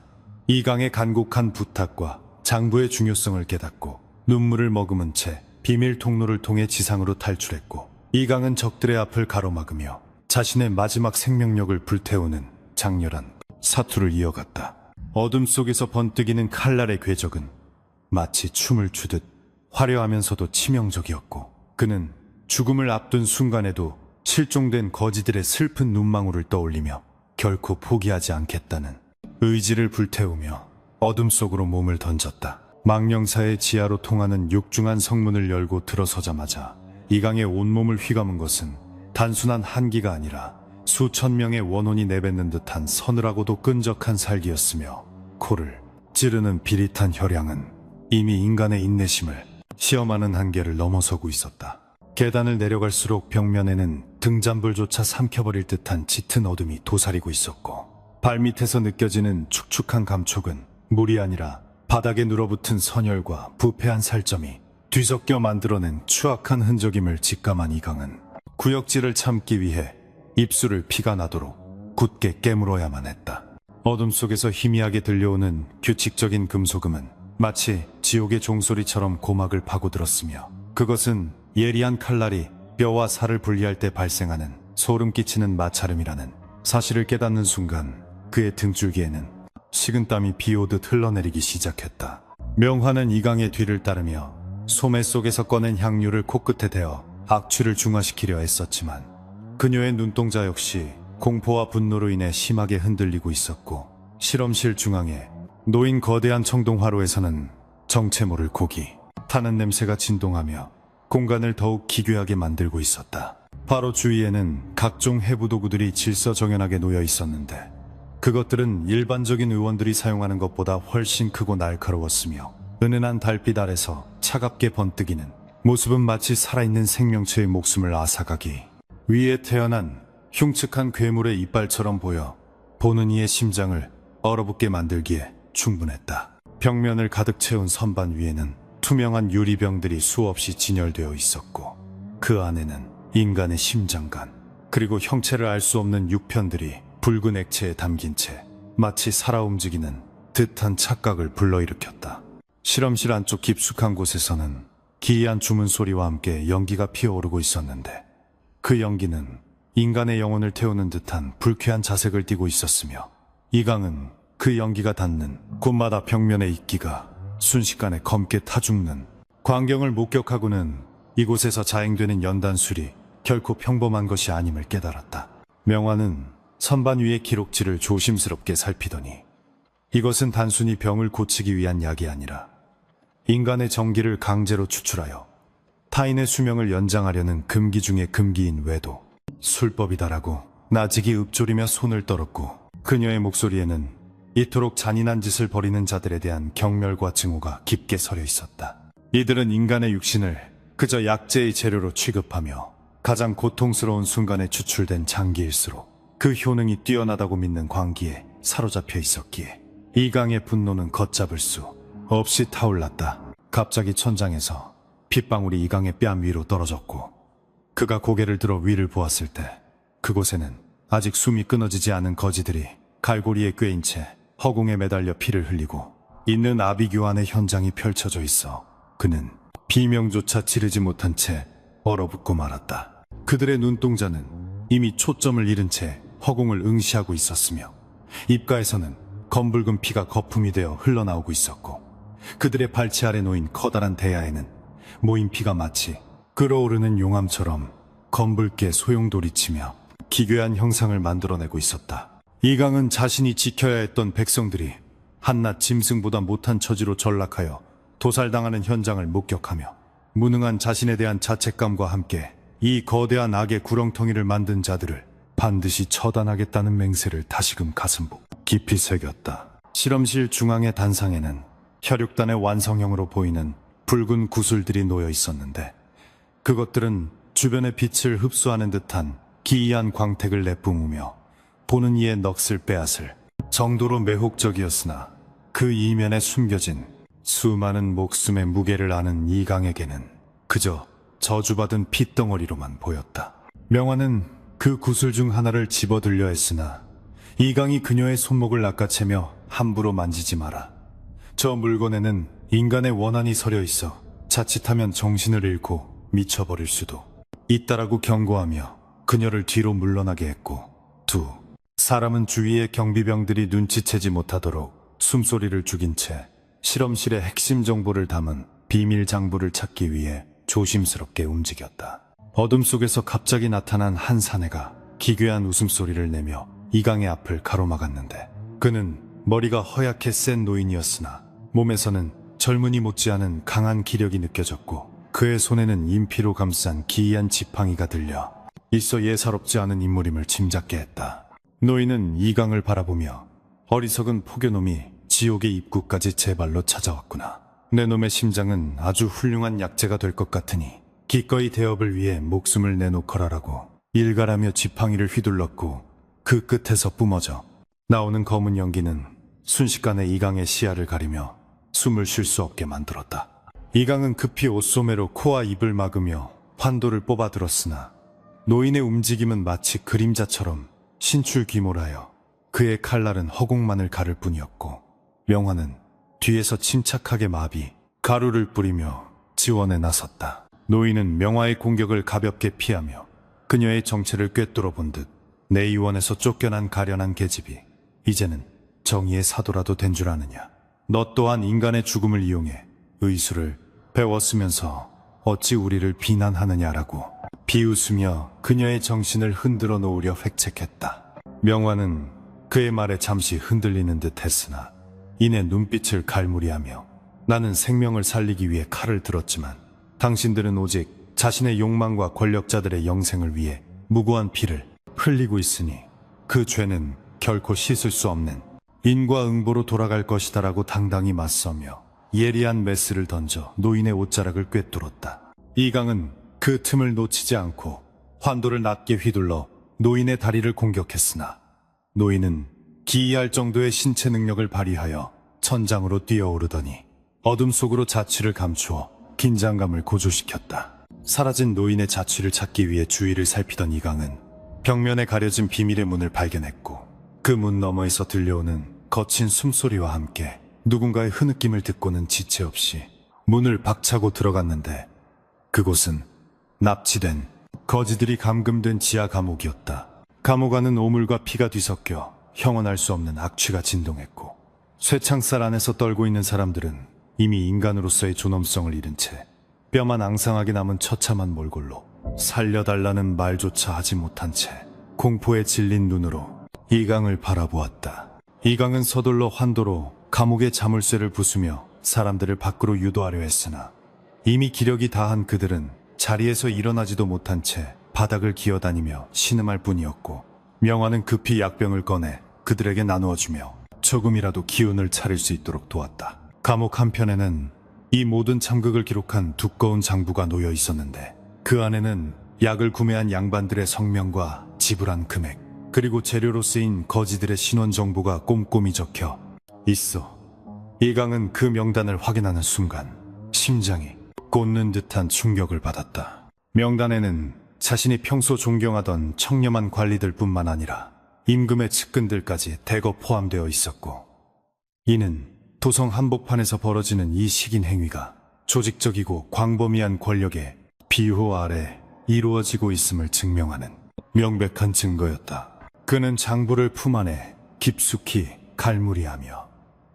이강의 간곡한 부탁과 장부의 중요성을 깨닫고 눈물을 머금은 채 비밀 통로를 통해 지상으로 탈출했고 이강은 적들의 앞을 가로막으며 자신의 마지막 생명력을 불태우는 장렬한 사투를 이어갔다. 어둠 속에서 번뜩이는 칼날의 궤적은 마치 춤을 추듯 화려하면서도 치명적이었고 그는 죽음을 앞둔 순간에도 실종된 거지들의 슬픈 눈망울을 떠올리며 결코 포기하지 않겠다는 의지를 불태우며 어둠 속으로 몸을 던졌다. 망령사의 지하로 통하는 육중한 성문을 열고 들어서자마자 이강의 온몸을 휘감은 것은 단순한 한기가 아니라 수천 명의 원혼이 내뱉는 듯한 서늘하고도 끈적한 살기였으며 코를 찌르는 비릿한 혈향은 이미 인간의 인내심을 시험하는 한계를 넘어서고 있었다. 계단을 내려갈수록 벽면에는 등잔불조차 삼켜버릴 듯한 짙은 어둠이 도사리고 있었고 발밑에서 느껴지는 축축한 감촉은 물이 아니라 바닥에 눌어붙은 선혈과 부패한 살점이 뒤섞여 만들어낸 추악한 흔적임을 직감한 이강은 구역질을 참기 위해 입술을 피가 나도록 굳게 깨물어야만 했다. 어둠 속에서 희미하게 들려오는 규칙적인 금소금은 마치 지옥의 종소리처럼 고막을 파고들었으며 그것은 예리한 칼날이 뼈와 살을 분리할 때 발생하는 소름 끼치는 마찰음이라는 사실을 깨닫는 순간 그의 등줄기에는 식은땀이 비오듯 흘러내리기 시작했다. 명화는 이강의 뒤를 따르며 소매 속에서 꺼낸 향유를 코끝에 대어 악취를 중화시키려 애썼지만 그녀의 눈동자 역시 공포와 분노로 인해 심하게 흔들리고 있었고 실험실 중앙에 놓인 거대한 청동화로에서는 정체 모를 고기 타는 냄새가 진동하며 공간을 더욱 기괴하게 만들고 있었다. 바로 주위에는 각종 해부 도구들이 질서정연하게 놓여 있었는데 그것들은 일반적인 의원들이 사용하는 것보다 훨씬 크고 날카로웠으며 은은한 달빛 아래서 차갑게 번뜩이는 모습은 마치 살아있는 생명체의 목숨을 앗아가기 위해 태어난 흉측한 괴물의 이빨처럼 보여 보는 이의 심장을 얼어붙게 만들기에 충분했다. 벽면을 가득 채운 선반 위에는 투명한 유리병들이 수없이 진열되어 있었고 그 안에는 인간의 심장관 그리고 형체를 알 수 없는 육편들이 붉은 액체에 담긴 채 마치 살아 움직이는 듯한 착각을 불러일으켰다. 실험실 안쪽 깊숙한 곳에서는 기이한 주문 소리와 함께 연기가 피어오르고 있었는데 그 연기는 인간의 영혼을 태우는 듯한 불쾌한 자색을 띠고 있었으며 이강은 그 연기가 닿는 곳마다 벽면의 이끼가 순식간에 검게 타죽는 광경을 목격하고는 이곳에서 자행되는 연단술이 결코 평범한 것이 아님을 깨달았다. 명화는 선반 위의 기록지를 조심스럽게 살피더니 이것은 단순히 병을 고치기 위한 약이 아니라 인간의 정기를 강제로 추출하여 타인의 수명을 연장하려는 금기 중의 금기인 외도. 술법이다라고 나직이 읊조리며 손을 떨었고, 그녀의 목소리에는 이토록 잔인한 짓을 벌이는 자들에 대한 경멸과 증오가 깊게 서려 있었다. 이들은 인간의 육신을 그저 약재의 재료로 취급하며 가장 고통스러운 순간에 추출된 장기일수록 그 효능이 뛰어나다고 믿는 광기에 사로잡혀 있었기에 이강의 분노는 걷잡을 수 없이 타올랐다. 갑자기 천장에서 핏방울이 이강의 뺨 위로 떨어졌고, 그가 고개를 들어 위를 보았을 때 그곳에는 아직 숨이 끊어지지 않은 거지들이 갈고리에 꿰인 채 허공에 매달려 피를 흘리고 있는 아비규환의 현장이 펼쳐져 있어 그는 비명조차 지르지 못한 채 얼어붙고 말았다. 그들의 눈동자는 이미 초점을 잃은 채 허공을 응시하고 있었으며 입가에서는 검붉은 피가 거품이 되어 흘러나오고 있었고, 그들의 발치 아래 놓인 커다란 대야에는 모인 피가 마치 끓어오르는 용암처럼 검붉게 소용돌이치며 기괴한 형상을 만들어내고 있었다. 이강은 자신이 지켜야 했던 백성들이 한낱 짐승보다 못한 처지로 전락하여 도살당하는 현장을 목격하며 무능한 자신에 대한 자책감과 함께 이 거대한 악의 구렁텅이를 만든 자들을 반드시 처단하겠다는 맹세를 다시금 가슴속 깊이 새겼다. 실험실 중앙의 단상에는 혈육단의 완성형으로 보이는 붉은 구슬들이 놓여 있었는데, 그것들은 주변의 빛을 흡수하는 듯한 기이한 광택을 내뿜으며 보는 이의 넋을 빼앗을 정도로 매혹적이었으나, 그 이면에 숨겨진 수많은 목숨의 무게를 아는 이강에게는 그저 저주받은 핏덩어리로만 보였다. 명화는 그 구슬 중 하나를 집어들려 했으나 이강이 그녀의 손목을 낚아채며 함부로 만지지 마라. 저 물건에는 인간의 원한이 서려 있어 자칫하면 정신을 잃고 미쳐버릴 수도 있다라고 경고하며 그녀를 뒤로 물러나게 했고, 사람은 주위의 경비병들이 눈치채지 못하도록 숨소리를 죽인 채 실험실의 핵심 정보를 담은 비밀 장부를 찾기 위해 조심스럽게 움직였다. 어둠 속에서 갑자기 나타난 한 사내가 기괴한 웃음소리를 내며 이강의 앞을 가로막았는데, 그는 머리가 허옇게 센 노인이었으나 몸에서는 젊은이 못지않은 강한 기력이 느껴졌고, 그의 손에는 인피로 감싼 기이한 지팡이가 들려 있어 예사롭지 않은 인물임을 짐작게 했다. 노인은 이강을 바라보며 어리석은 포교놈이 지옥의 입구까지 제 발로 찾아왔구나. 내 놈의 심장은 아주 훌륭한 약재가 될 것 같으니 기꺼이 대업을 위해 목숨을 내놓거라라고 일갈하며 지팡이를 휘둘렀고, 그 끝에서 뿜어져 나오는 검은 연기는 순식간에 이강의 시야를 가리며 숨을 쉴 수 없게 만들었다. 이강은 급히 옷소매로 코와 입을 막으며 환도를 뽑아들었으나 노인의 움직임은 마치 그림자처럼 신출귀몰하여 그의 칼날은 허공만을 가를 뿐이었고, 명화는 뒤에서 침착하게 마비, 가루를 뿌리며 지원에 나섰다. 노인은 명화의 공격을 가볍게 피하며 그녀의 정체를 꿰뚫어 본 듯 내 의원에서 쫓겨난 가련한 계집이 이제는 정의의 사도라도 된 줄 아느냐. 너 또한 인간의 죽음을 이용해 의술을 배웠으면서 어찌 우리를 비난하느냐라고 비웃으며 그녀의 정신을 흔들어 놓으려 획책했다. 명화는 그의 말에 잠시 흔들리는 듯 했으나 이내 눈빛을 갈무리하며, 나는 생명을 살리기 위해 칼을 들었지만 당신들은 오직 자신의 욕망과 권력자들의 영생을 위해 무고한 피를 흘리고 있으니 그 죄는 결코 씻을 수 없는 인과응보로 돌아갈 것이다라고 당당히 맞서며 예리한 메스를 던져 노인의 옷자락을 꿰뚫었다. 이강은 그 틈을 놓치지 않고 환도를 낮게 휘둘러 노인의 다리를 공격했으나 노인은 기이할 정도의 신체 능력을 발휘하여 천장으로 뛰어오르더니 어둠 속으로 자취를 감추어 긴장감을 고조시켰다. 사라진 노인의 자취를 찾기 위해 주위를 살피던 이강은 벽면에 가려진 비밀의 문을 발견했고, 그 문 너머에서 들려오는 거친 숨소리와 함께 누군가의 흐느낌을 듣고는 지체 없이 문을 박차고 들어갔는데, 그곳은 납치된 거지들이 감금된 지하 감옥이었다. 감옥 안은 오물과 피가 뒤섞여 형언할 수 없는 악취가 진동했고, 쇠창살 안에서 떨고 있는 사람들은 이미 인간으로서의 존엄성을 잃은 채 뼈만 앙상하게 남은 처참한 몰골로 살려달라는 말조차 하지 못한 채 공포에 질린 눈으로 이강을 바라보았다. 이강은 서둘러 환도로 감옥의 자물쇠를 부수며 사람들을 밖으로 유도하려 했으나 이미 기력이 다한 그들은 자리에서 일어나지도 못한 채 바닥을 기어다니며 신음할 뿐이었고, 명화는 급히 약병을 꺼내 그들에게 나누어주며 조금이라도 기운을 차릴 수 있도록 도왔다. 감옥 한편에는 이 모든 참극을 기록한 두꺼운 장부가 놓여 있었는데, 그 안에는 약을 구매한 양반들의 성명과 지불한 금액, 그리고 재료로 쓰인 거지들의 신원 정보가 꼼꼼히 적혀 있어. 이강은 그 명단을 확인하는 순간 심장이 꽂는 듯한 충격을 받았다. 명단에는 자신이 평소 존경하던 청렴한 관리들 뿐만 아니라 임금의 측근들까지 대거 포함되어 있었고, 이는 도성 한복판에서 벌어지는 이 식인 행위가 조직적이고 광범위한 권력의 비호 아래 이루어지고 있음을 증명하는 명백한 증거였다. 그는 장부를 품 안에 깊숙이 갈무리하며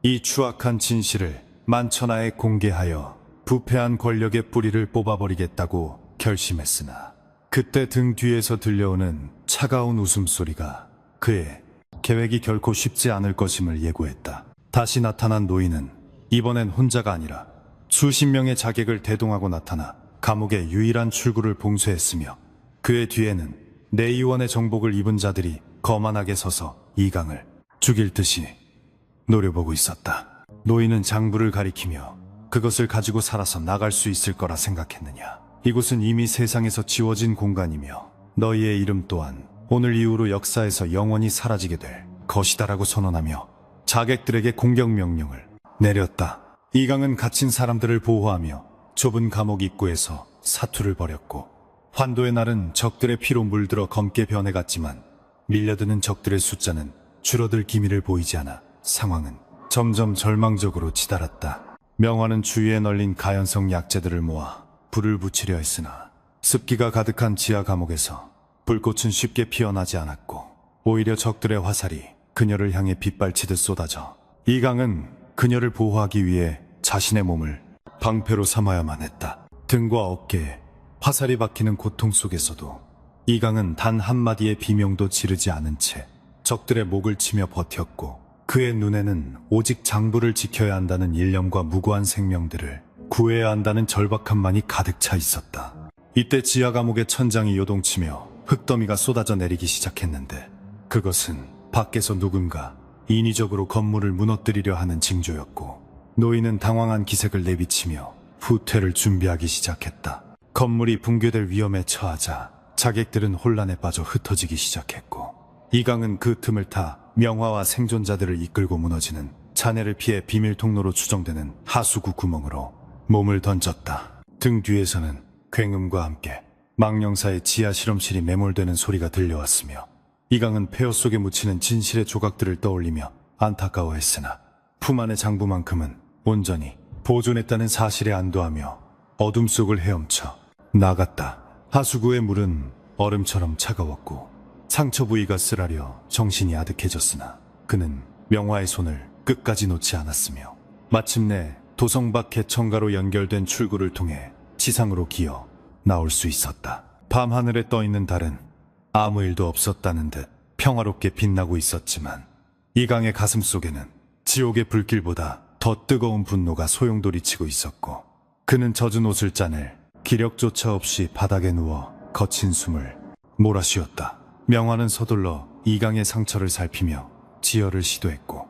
이 추악한 진실을 만천하에 공개하여 부패한 권력의 뿌리를 뽑아버리겠다고 결심했으나, 그때 등 뒤에서 들려오는 차가운 웃음소리가 그의 계획이 결코 쉽지 않을 것임을 예고했다. 다시 나타난 노인은 이번엔 혼자가 아니라 수십 명의 자객을 대동하고 나타나 감옥의 유일한 출구를 봉쇄했으며, 그의 뒤에는 내의원의 정복을 입은 자들이 거만하게 서서 이강을 죽일 듯이 노려보고 있었다. 노인은 장부를 가리키며 그것을 가지고 살아서 나갈 수 있을 거라 생각했느냐. 이곳은 이미 세상에서 지워진 공간이며 너희의 이름 또한 오늘 이후로 역사에서 영원히 사라지게 될 것이다라고 선언하며 자객들에게 공격 명령을 내렸다. 이강은 갇힌 사람들을 보호하며 좁은 감옥 입구에서 사투를 벌였고, 환도의 날은 적들의 피로 물들어 검게 변해갔지만 밀려드는 적들의 숫자는 줄어들 기미를 보이지 않아 상황은 점점 절망적으로 치달았다. 명화는 주위에 널린 가연성 약재들을 모아 불을 붙이려 했으나 습기가 가득한 지하 감옥에서 불꽃은 쉽게 피어나지 않았고, 오히려 적들의 화살이 그녀를 향해 빗발치듯 쏟아져 이강은 그녀를 보호하기 위해 자신의 몸을 방패로 삼아야만 했다. 등과 어깨에 화살이 박히는 고통 속에서도 이강은 단 한마디의 비명도 지르지 않은 채 적들의 목을 치며 버텼고, 그의 눈에는 오직 장부를 지켜야 한다는 일념과 무고한 생명들을 구해야 한다는 절박함만이 가득 차 있었다. 이때 지하 감옥의 천장이 요동치며 흙더미가 쏟아져 내리기 시작했는데, 그것은 밖에서 누군가 인위적으로 건물을 무너뜨리려 하는 징조였고, 노인은 당황한 기색을 내비치며 후퇴를 준비하기 시작했다. 건물이 붕괴될 위험에 처하자 자객들은 혼란에 빠져 흩어지기 시작했고, 이강은 그 틈을 타 명화와 생존자들을 이끌고 무너지는 잔해를 피해 비밀 통로로 추정되는 하수구 구멍으로 몸을 던졌다. 등 뒤에서는 굉음과 함께 망령사의 지하 실험실이 매몰되는 소리가 들려왔으며, 이강은 폐허 속에 묻히는 진실의 조각들을 떠올리며 안타까워했으나 품 안의 장부만큼은 온전히 보존했다는 사실에 안도하며 어둠 속을 헤엄쳐 나갔다. 하수구의 물은 얼음처럼 차가웠고 상처 부위가 쓰라려 정신이 아득해졌으나 그는 명화의 손을 끝까지 놓지 않았으며 마침내 도성 밖 개천가로 연결된 출구를 통해 지상으로 기어 나올 수 있었다. 밤하늘에 떠있는 달은 아무 일도 없었다는 듯 평화롭게 빛나고 있었지만, 이강의 가슴 속에는 지옥의 불길보다 더 뜨거운 분노가 소용돌이치고 있었고, 그는 젖은 옷을 짜낼 기력조차 없이 바닥에 누워 거친 숨을 몰아쉬었다. 명화는 서둘러 이강의 상처를 살피며 지혈을 시도했고,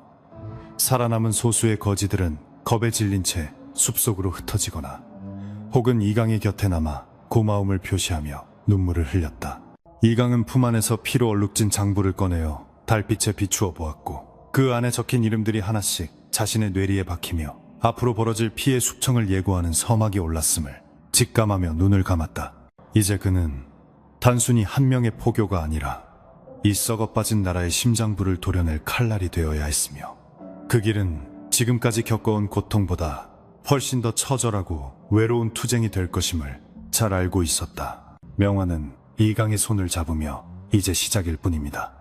살아남은 소수의 거지들은 겁에 질린 채 숲속으로 흩어지거나 혹은 이강의 곁에 남아 고마움을 표시하며 눈물을 흘렸다. 이강은 품 안에서 피로 얼룩진 장부를 꺼내어 달빛에 비추어 보았고, 그 안에 적힌 이름들이 하나씩 자신의 뇌리에 박히며 앞으로 벌어질 피해 숙청을 예고하는 서막이 올랐음을 직감하며 눈을 감았다. 이제 그는 단순히 한 명의 포교가 아니라 이 썩어빠진 나라의 심장부를 도려낼 칼날이 되어야 했으며, 그 길은 지금까지 겪어온 고통보다 훨씬 더 처절하고 외로운 투쟁이 될 것임을 잘 알고 있었다. 명화는 이강의 손을 잡으며 이제 시작일 뿐입니다.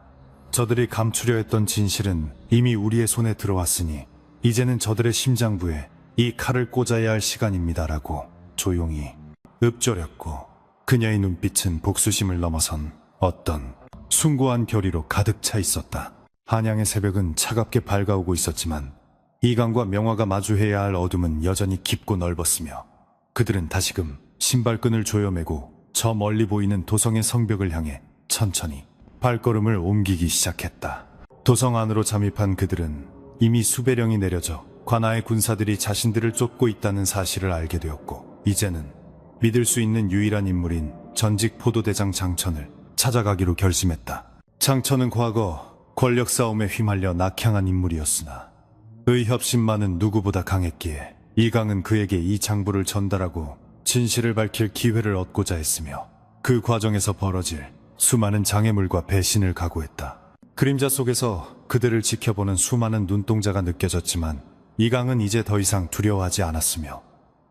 저들이 감추려 했던 진실은 이미 우리의 손에 들어왔으니 이제는 저들의 심장부에 이 칼을 꽂아야 할 시간입니다라고 조용히 읊조렸고, 그녀의 눈빛은 복수심을 넘어선 어떤 숭고한 결의로 가득 차 있었다. 한양의 새벽은 차갑게 밝아오고 있었지만 이강과 명화가 마주해야 할 어둠은 여전히 깊고 넓었으며 그들은 다시금 신발끈을 조여매고 저 멀리 보이는 도성의 성벽을 향해 천천히 발걸음을 옮기기 시작했다. 도성 안으로 잠입한 그들은 이미 수배령이 내려져 관아의 군사들이 자신들을 쫓고 있다는 사실을 알게 되었고 이제는 믿을 수 있는 유일한 인물인 전직 포도대장 장천을 찾아가기로 결심했다. 장천은 과거 권력 싸움에 휘말려 낙향한 인물이었으나 의협심만은 누구보다 강했기에 이강은 그에게 이 장부를 전달하고 진실을 밝힐 기회를 얻고자 했으며 그 과정에서 벌어질 수많은 장애물과 배신을 각오했다. 그림자 속에서 그들을 지켜보는 수많은 눈동자가 느껴졌지만 이강은 이제 더 이상 두려워하지 않았으며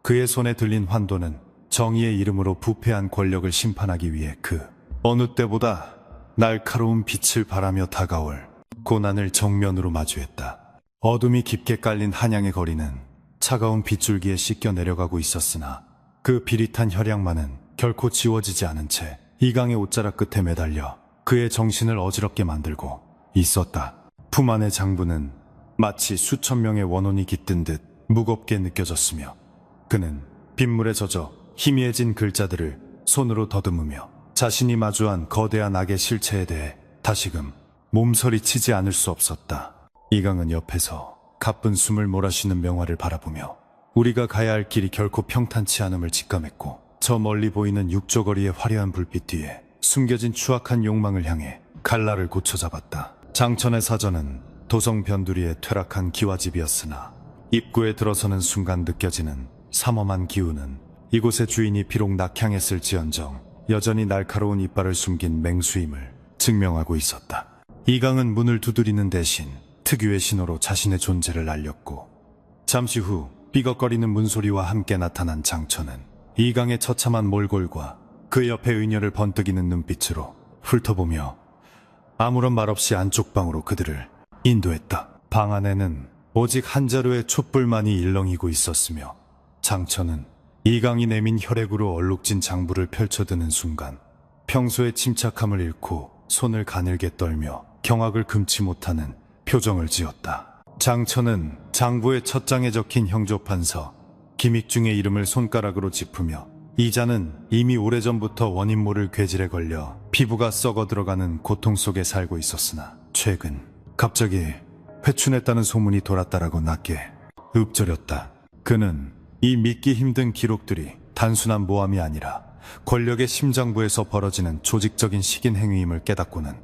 그의 손에 들린 환도는 정의의 이름으로 부패한 권력을 심판하기 위해 그 어느 때보다 날카로운 빛을 바라며 다가올 고난을 정면으로 마주했다. 어둠이 깊게 깔린 한양의 거리는 차가운 빗줄기에 씻겨 내려가고 있었으나 그 비릿한 혈양만은 결코 지워지지 않은 채 이강의 옷자락 끝에 매달려 그의 정신을 어지럽게 만들고 있었다. 품 안의 장부는 마치 수천 명의 원혼이 깃든 듯 무겁게 느껴졌으며 그는 빗물에 젖어 희미해진 글자들을 손으로 더듬으며 자신이 마주한 거대한 악의 실체에 대해 다시금 몸서리치지 않을 수 없었다. 이강은 옆에서 가쁜 숨을 몰아쉬는 명화를 바라보며 우리가 가야 할 길이 결코 평탄치 않음을 직감했고 저 멀리 보이는 육조거리의 화려한 불빛 뒤에 숨겨진 추악한 욕망을 향해 칼날을 고쳐잡았다. 장천의 사전은 도성 변두리의 퇴락한 기와집이었으나 입구에 들어서는 순간 느껴지는 삼엄한 기운은 이곳의 주인이 비록 낙향했을지언정 여전히 날카로운 이빨을 숨긴 맹수임을 증명하고 있었다. 이강은 문을 두드리는 대신 특유의 신호로 자신의 존재를 알렸고 잠시 후 삐걱거리는 문소리와 함께 나타난 장천은 이강의 처참한 몰골과 그 옆에 의녀를 번뜩이는 눈빛으로 훑어보며 아무런 말 없이 안쪽 방으로 그들을 인도했다. 방 안에는 오직 한 자루의 촛불만이 일렁이고 있었으며 장천은 이강이 내민 혈액으로 얼룩진 장부를 펼쳐드는 순간 평소의 침착함을 잃고 손을 가늘게 떨며 경악을 금치 못하는 표정을 지었다. 장천은 장부의 첫 장에 적힌 형조판서 김익중의 이름을 손가락으로 짚으며 이 자는 이미 오래전부터 원인 모를 괴질에 걸려 피부가 썩어 들어가는 고통 속에 살고 있었으나 최근 갑자기 회춘했다는 소문이 돌았다라고 낮게 읊조렸다. 그는 이 믿기 힘든 기록들이 단순한 모함이 아니라 권력의 심장부에서 벌어지는 조직적인 식인 행위임을 깨닫고는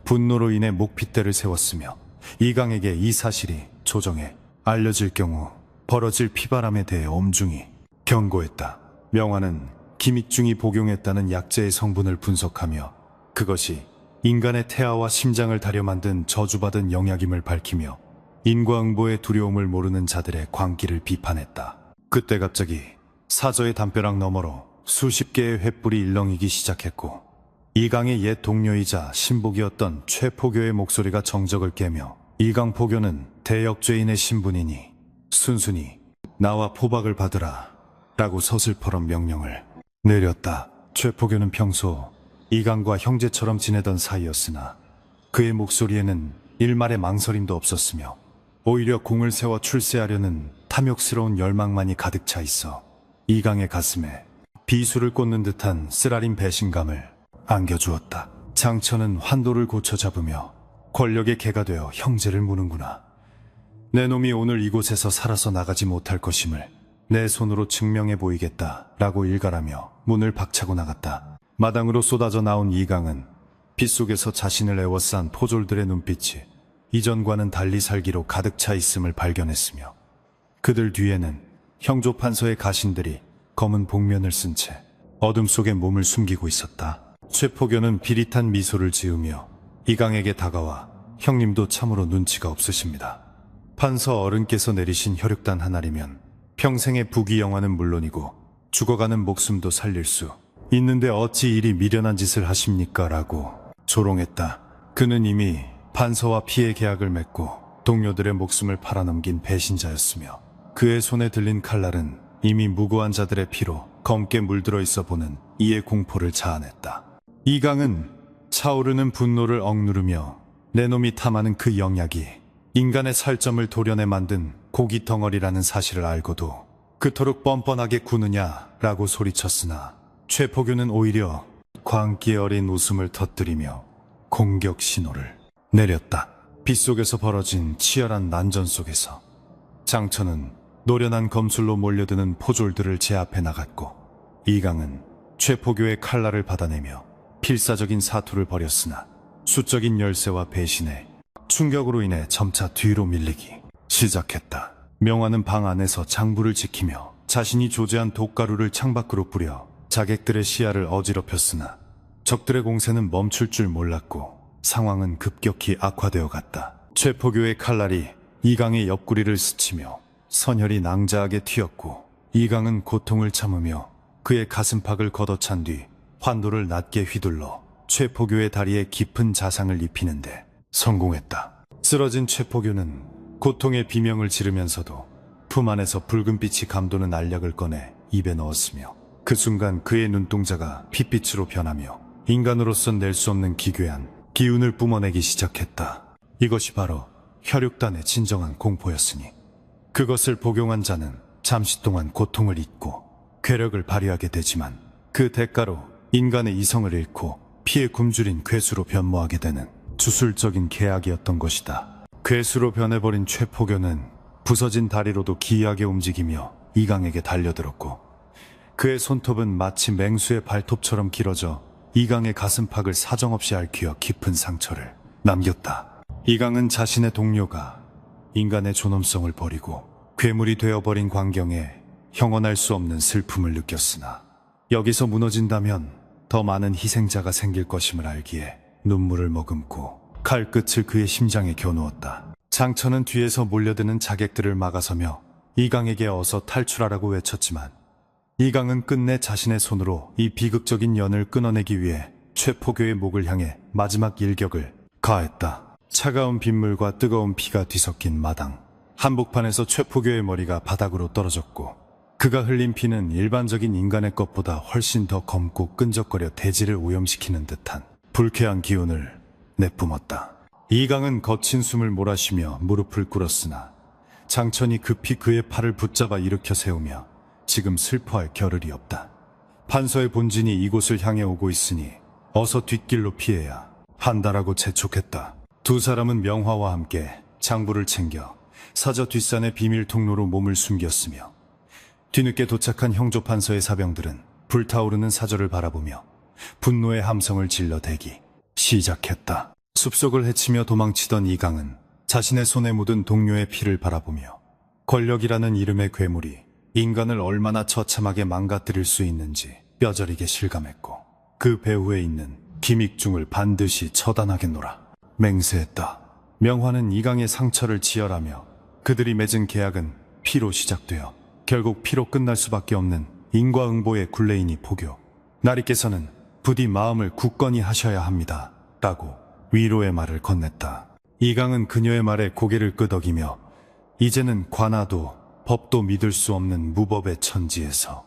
분노로 인해 목핏대를 세웠으며 이강에게 이 사실이 조정에 알려질 경우 벌어질 피바람에 대해 엄중히 경고했다. 명화는 김익중이 복용했다는 약재의 성분을 분석하며 그것이 인간의 태아와 심장을 다려 만든 저주받은 영약임을 밝히며 인과응보의 두려움을 모르는 자들의 광기를 비판했다. 그때 갑자기 사저의 담벼락 너머로 수십 개의 횃불이 일렁이기 시작했고 이강의 옛 동료이자 신복이었던 최포교의 목소리가 정적을 깨며 이강 포교는 대역죄인의 신분이니 순순히 나와 포박을 받으라 라고 서슬퍼런 명령을 내렸다. 최포교는 평소 이강과 형제처럼 지내던 사이였으나 그의 목소리에는 일말의 망설임도 없었으며 오히려 공을 세워 출세하려는 탐욕스러운 열망만이 가득 차 있어 이강의 가슴에 비수를 꽂는 듯한 쓰라린 배신감을 안겨주었다. 장천은 환도를 고쳐 잡으며 권력의 개가 되어 형제를 무는구나. 내 놈이 오늘 이곳에서 살아서 나가지 못할 것임을 내 손으로 증명해 보이겠다 라고 일갈하며 문을 박차고 나갔다. 마당으로 쏟아져 나온 이강은 빗속에서 자신을 애워싼 포졸들의 눈빛이 이전과는 달리 살기로 가득 차 있음을 발견했으며 그들 뒤에는 형조판서의 가신들이 검은 복면을 쓴 채 어둠 속에 몸을 숨기고 있었다. 최포교는 비릿한 미소를 지으며 이강에게 다가와 형님도 참으로 눈치가 없으십니다. 판서 어른께서 내리신 혈육단 하나리면 평생의 부귀영화는 물론이고 죽어가는 목숨도 살릴 수 있는데 어찌 이리 미련한 짓을 하십니까? 라고 조롱했다. 그는 이미 판서와 피해 계약을 맺고 동료들의 목숨을 팔아넘긴 배신자였으며 그의 손에 들린 칼날은 이미 무고한 자들의 피로 검게 물들어 있어 보는 이의 공포를 자아냈다. 이강은 차오르는 분노를 억누르며 내 놈이 탐하는 그 영약이 인간의 살점을 도려내 만든 고기 덩어리라는 사실을 알고도 그토록 뻔뻔하게 구느냐라고 소리쳤으나 최포교는 오히려 광기 어린 웃음을 터뜨리며 공격 신호를 내렸다. 빗속에서 벌어진 치열한 난전 속에서 장천은 노련한 검술로 몰려드는 포졸들을 제압해 나갔고 이강은 최포교의 칼날을 받아내며 필사적인 사투를 벌였으나 수적인 열세와 배신에 충격으로 인해 점차 뒤로 밀리기 시작했다. 명화는 방 안에서 장부를 지키며 자신이 조제한 독가루를 창밖으로 뿌려 자객들의 시야를 어지럽혔으나 적들의 공세는 멈출 줄 몰랐고 상황은 급격히 악화되어 갔다. 최포교의 칼날이 이강의 옆구리를 스치며 선혈이 낭자하게 튀었고 이강은 고통을 참으며 그의 가슴팍을 걷어찬 뒤 환도를 낮게 휘둘러 최포교의 다리에 깊은 자상을 입히는데 성공했다. 쓰러진 최포교는 고통의 비명을 지르면서도 품 안에서 붉은빛이 감도는 알약을 꺼내 입에 넣었으며 그 순간 그의 눈동자가 핏빛으로 변하며 인간으로서 낼 수 없는 기괴한 기운을 뿜어내기 시작했다. 이것이 바로 혈육단의 진정한 공포였으니 그것을 복용한 자는 잠시 동안 고통을 잊고 괴력을 발휘하게 되지만 그 대가로 인간의 이성을 잃고 피에 굶주린 괴수로 변모하게 되는 주술적인 계약이었던 것이다. 괴수로 변해버린 최포교는 부서진 다리로도 기이하게 움직이며 이강에게 달려들었고 그의 손톱은 마치 맹수의 발톱처럼 길어져 이강의 가슴팍을 사정없이 앓히어 깊은 상처를 남겼다. 이강은 자신의 동료가 인간의 존엄성을 버리고 괴물이 되어버린 광경에 형언할 수 없는 슬픔을 느꼈으나 여기서 무너진다면 더 많은 희생자가 생길 것임을 알기에 눈물을 머금고 칼끝을 그의 심장에 겨누었다. 장천은 뒤에서 몰려드는 자객들을 막아서며 이강에게 어서 탈출하라고 외쳤지만 이강은 끝내 자신의 손으로 이 비극적인 연을 끊어내기 위해 최포교의 목을 향해 마지막 일격을 가했다. 차가운 빗물과 뜨거운 피가 뒤섞인 마당. 한복판에서 최포교의 머리가 바닥으로 떨어졌고 그가 흘린 피는 일반적인 인간의 것보다 훨씬 더 검고 끈적거려 대지를 오염시키는 듯한 불쾌한 기운을 내뿜었다. 이강은 거친 숨을 몰아쉬며 무릎을 꿇었으나 장천이 급히 그의 팔을 붙잡아 일으켜 세우며 지금 슬퍼할 겨를이 없다. 판서의 본진이 이곳을 향해 오고 있으니 어서 뒷길로 피해야 한다라고 재촉했다. 두 사람은 명화와 함께 장부를 챙겨 사저 뒷산의 비밀 통로로 몸을 숨겼으며 뒤늦게 도착한 형조 판서의 사병들은 불타오르는 사저를 바라보며 분노의 함성을 질러 대기 시작했다. 숲속을 헤치며 도망치던 이강은 자신의 손에 묻은 동료의 피를 바라보며 권력이라는 이름의 괴물이 인간을 얼마나 처참하게 망가뜨릴 수 있는지 뼈저리게 실감했고 그 배후에 있는 김익중을 반드시 처단하겠노라 맹세했다. 명화는 이강의 상처를 지혈하며 그들이 맺은 계약은 피로 시작되어 결국 피로 끝날 수밖에 없는 인과응보의 굴레이니 포교. 나리께서는 부디 마음을 굳건히 하셔야 합니다 라고 위로의 말을 건넸다. 이강은 그녀의 말에 고개를 끄덕이며 이제는 관아도 법도 믿을 수 없는 무법의 천지에서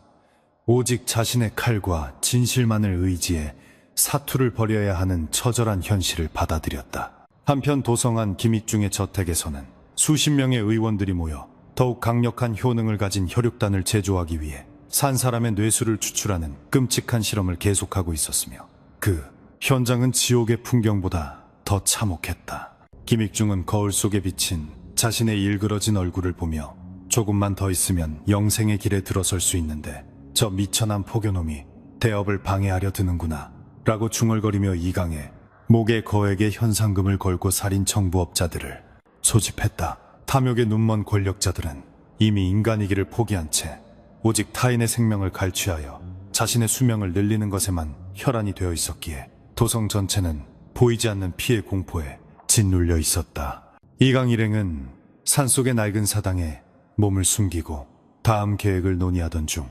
오직 자신의 칼과 진실만을 의지해 사투를 벌여야 하는 처절한 현실을 받아들였다. 한편 도성안 김익중의 저택에서는 수십 명의 의원들이 모여 더욱 강력한 효능을 가진 혈육단을 제조하기 위해 산 사람의 뇌수를 추출하는 끔찍한 실험을 계속하고 있었으며 그 현장은 지옥의 풍경보다 더 참혹했다. 김익중은 거울 속에 비친 자신의 일그러진 얼굴을 보며 조금만 더 있으면 영생의 길에 들어설 수 있는데 저 미천한 포교놈이 대업을 방해하려 드는구나 라고 중얼거리며 이강에 목에 거액의 현상금을 걸고 살인 청부업자들을 소집했다. 탐욕에 눈먼 권력자들은 이미 인간이기를 포기한 채 오직 타인의 생명을 갈취하여 자신의 수명을 늘리는 것에만 혈안이 되어 있었기에 도성 전체는 보이지 않는 피의 공포에 짓눌려 있었다. 이강 일행은 산속의 낡은 사당에 몸을 숨기고 다음 계획을 논의하던 중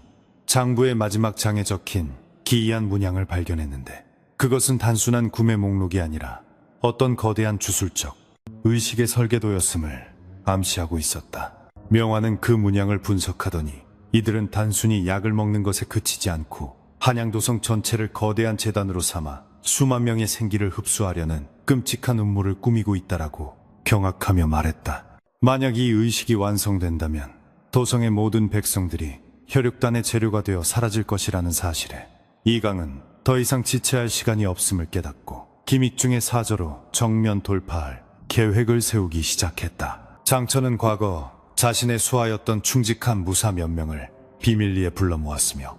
장부의 마지막 장에 적힌 기이한 문양을 발견했는데 그것은 단순한 구매 목록이 아니라 어떤 거대한 주술적 의식의 설계도였음을 암시하고 있었다. 명화는 그 문양을 분석하더니 이들은 단순히 약을 먹는 것에 그치지 않고 한양도성 전체를 거대한 재단으로 삼아 수만 명의 생기를 흡수하려는 끔찍한 음모를 꾸미고 있다라고 경악하며 말했다. 만약 이 의식이 완성된다면 도성의 모든 백성들이 혈육단의 재료가 되어 사라질 것이라는 사실에 이강은 더 이상 지체할 시간이 없음을 깨닫고 김익중의 사저로 정면 돌파할 계획을 세우기 시작했다. 장천은 과거 자신의 수하였던 충직한 무사 몇 명을 비밀리에 불러 모았으며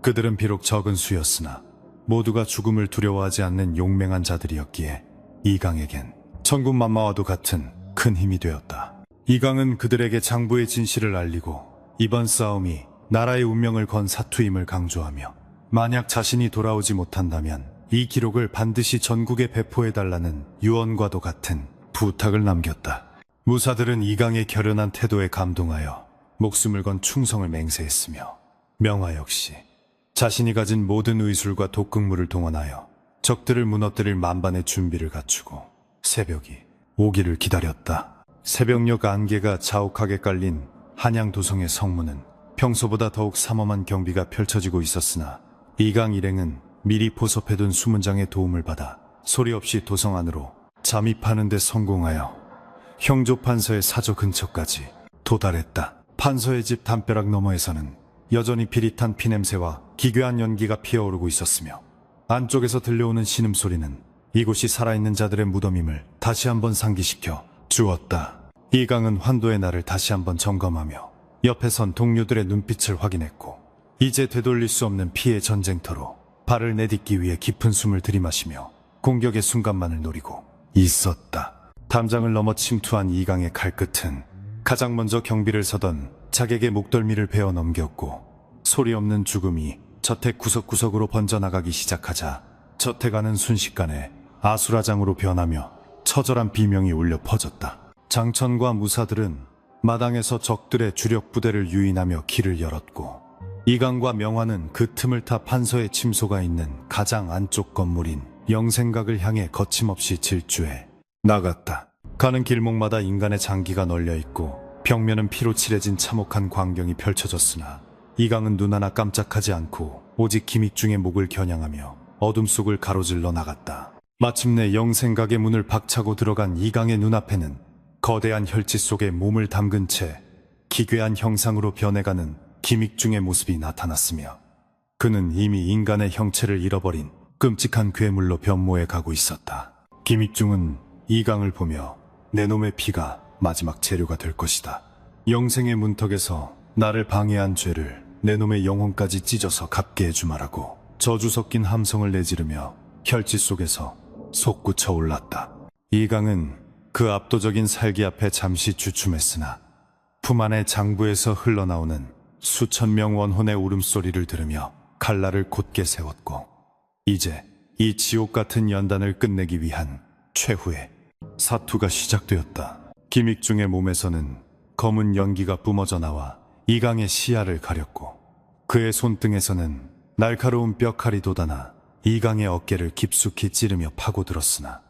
그들은 비록 적은 수였으나 모두가 죽음을 두려워하지 않는 용맹한 자들이었기에 이강에겐 천군만마와도 같은 큰 힘이 되었다. 이강은 그들에게 장부의 진실을 알리고 이번 싸움이 나라의 운명을 건 사투임을 강조하며 만약 자신이 돌아오지 못한다면 이 기록을 반드시 전국에 배포해달라는 유언과도 같은 부탁을 남겼다. 무사들은 이강의 결연한 태도에 감동하여 목숨을 건 충성을 맹세했으며 명화 역시 자신이 가진 모든 의술과 독극물을 동원하여 적들을 무너뜨릴 만반의 준비를 갖추고 새벽이 오기를 기다렸다. 새벽녘 안개가 자욱하게 깔린 한양도성의 성문은 평소보다 더욱 삼엄한 경비가 펼쳐지고 있었으나 이강 일행은 미리 포섭해둔 수문장의 도움을 받아 소리 없이 도성 안으로 잠입하는 데 성공하여 형조 판서의 사저 근처까지 도달했다. 판서의 집 담벼락 너머에서는 여전히 비릿한 피냄새와 기괴한 연기가 피어오르고 있었으며 안쪽에서 들려오는 신음소리는 이곳이 살아있는 자들의 무덤임을 다시 한번 상기시켜 주었다. 이강은 환도의 날을 다시 한번 점검하며 옆에 선 동료들의 눈빛을 확인했고 이제 되돌릴 수 없는 피해 전쟁터로 발을 내딛기 위해 깊은 숨을 들이마시며 공격의 순간만을 노리고 있었다. 담장을 넘어 침투한 이강의 칼끝은 가장 먼저 경비를 서던 자객의 목덜미를 베어 넘겼고 소리 없는 죽음이 저택 구석구석으로 번져나가기 시작하자 저택 안은 순식간에 아수라장으로 변하며 처절한 비명이 울려 퍼졌다. 장천과 무사들은 마당에서 적들의 주력 부대를 유인하며 길을 열었고 이강과 명화는 그 틈을 타 판서의 침소가 있는 가장 안쪽 건물인 영생각을 향해 거침없이 질주해 나갔다. 가는 길목마다 인간의 장기가 널려있고 벽면은 피로 칠해진 참혹한 광경이 펼쳐졌으나 이강은 눈 하나 깜짝하지 않고 오직 김익중의 목을 겨냥하며 어둠 속을 가로질러 나갔다. 마침내 영생각의 문을 박차고 들어간 이강의 눈앞에는 거대한 혈지 속에 몸을 담근 채 기괴한 형상으로 변해가는 김익중의 모습이 나타났으며 그는 이미 인간의 형체를 잃어버린 끔찍한 괴물로 변모해 가고 있었다. 김익중은 이강을 보며 내 놈의 피가 마지막 재료가 될 것이다. 영생의 문턱에서 나를 방해한 죄를 내 놈의 영혼까지 찢어서 갚게 해주마라고 저주 섞인 함성을 내지르며 혈지 속에서 솟구쳐 올랐다. 이강은 그 압도적인 살기 앞에 잠시 주춤했으나 품 안의 장부에서 흘러나오는 수천 명 원혼의 울음소리를 들으며 칼날을 곧게 세웠고 이제 이 지옥 같은 연단을 끝내기 위한 최후의 사투가 시작되었다. 김익중의 몸에서는 검은 연기가 뿜어져 나와 이강의 시야를 가렸고 그의 손등에서는 날카로운 뼈칼이 돋아나 이강의 어깨를 깊숙이 찌르며 파고들었으나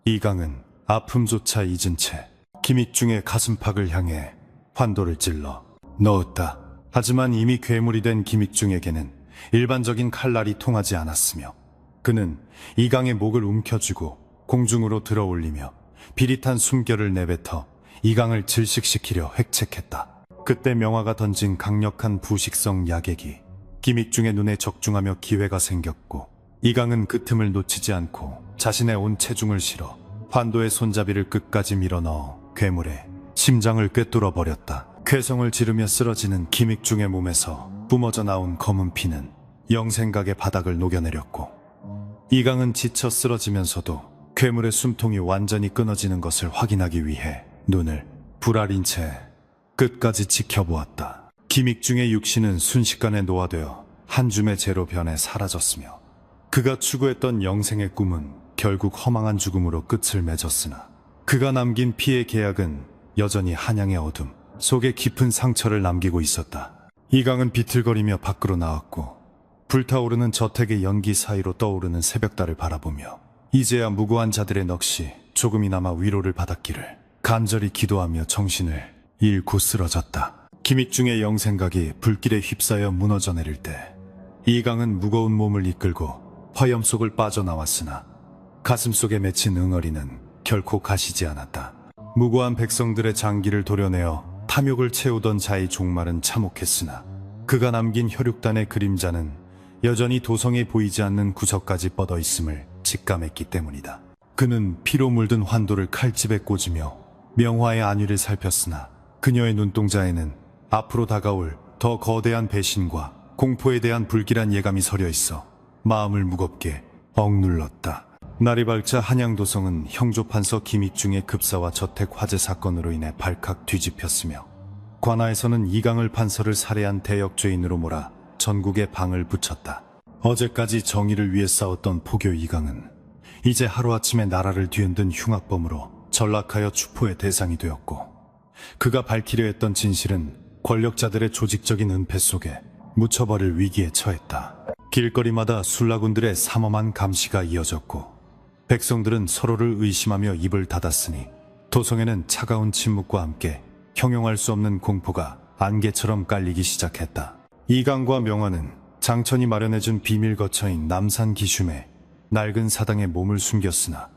이강은 아픔조차 잊은 채 김익중의 가슴팍을 향해 환도를 찔러 넣었다. 하지만 이미 괴물이 된 김익중에게는 일반적인 칼날이 통하지 않았으며 그는 이강의 목을 움켜쥐고 공중으로 들어올리며 비릿한 숨결을 내뱉어 이강을 질식시키려 획책했다. 그때 명화가 던진 강력한 부식성 약액이 김익중의 눈에 적중하며 기회가 생겼고 이강은 그 틈을 놓치지 않고 자신의 온 체중을 실어 환도의 손잡이를 끝까지 밀어넣어 괴물의 심장을 꿰뚫어 버렸다. 쾌성을 지르며 쓰러지는 김익중의 몸에서 뿜어져 나온 검은 피는 영생각의 바닥을 녹여내렸고 이강은 지쳐 쓰러지면서도 괴물의 숨통이 완전히 끊어지는 것을 확인하기 위해 눈을 부라린 채 끝까지 지켜보았다. 김익중의 육신은 순식간에 노화되어 한 줌의 재로 변해 사라졌으며 그가 추구했던 영생의 꿈은 결국 허망한 죽음으로 끝을 맺었으나 그가 남긴 피의 계약은 여전히 한양의 어둠 속에 깊은 상처를 남기고 있었다. 이강은 비틀거리며 밖으로 나왔고 불타오르는 저택의 연기 사이로 떠오르는 새벽달을 바라보며 이제야 무고한 자들의 넋이 조금이나마 위로를 받았기를 간절히 기도하며 정신을 잃고 쓰러졌다. 김익중의 영생각이 불길에 휩싸여 무너져 내릴 때 이강은 무거운 몸을 이끌고 화염 속을 빠져나왔으나 가슴 속에 맺힌 응어리는 결코 가시지 않았다. 무고한 백성들의 장기를 도려내어 탐욕을 채우던 자의 종말은 참혹했으나 그가 남긴 혈육단의 그림자는 여전히 도성에 보이지 않는 구석까지 뻗어 있음을 직감했기 때문이다. 그는 피로 물든 환도를 칼집에 꽂으며 명화의 안위를 살폈으나 그녀의 눈동자에는 앞으로 다가올 더 거대한 배신과 공포에 대한 불길한 예감이 서려 있어 마음을 무겁게 억눌렀다. 날이 밝자 한양도성은 형조판서 김익중의 급사와 저택 화재 사건으로 인해 발칵 뒤집혔으며 관하에서는 이강을 판서를 살해한 대역죄인으로 몰아 전국에 방을 붙였다. 어제까지 정의를 위해 싸웠던 포교 이강은 이제 하루아침에 나라를 뒤흔든 흉악범으로 전락하여 추포의 대상이 되었고, 그가 밝히려 했던 진실은 권력자들의 조직적인 은폐 속에 묻혀버릴 위기에 처했다. 길거리마다 술라군들의 삼엄한 감시가 이어졌고 백성들은 서로를 의심하며 입을 닫았으니 도성에는 차가운 침묵과 함께 형용할 수 없는 공포가 안개처럼 깔리기 시작했다. 이강과 명화는 장천이 마련해준 비밀 거처인 남산 기슭에 낡은 사당에 몸을 숨겼으나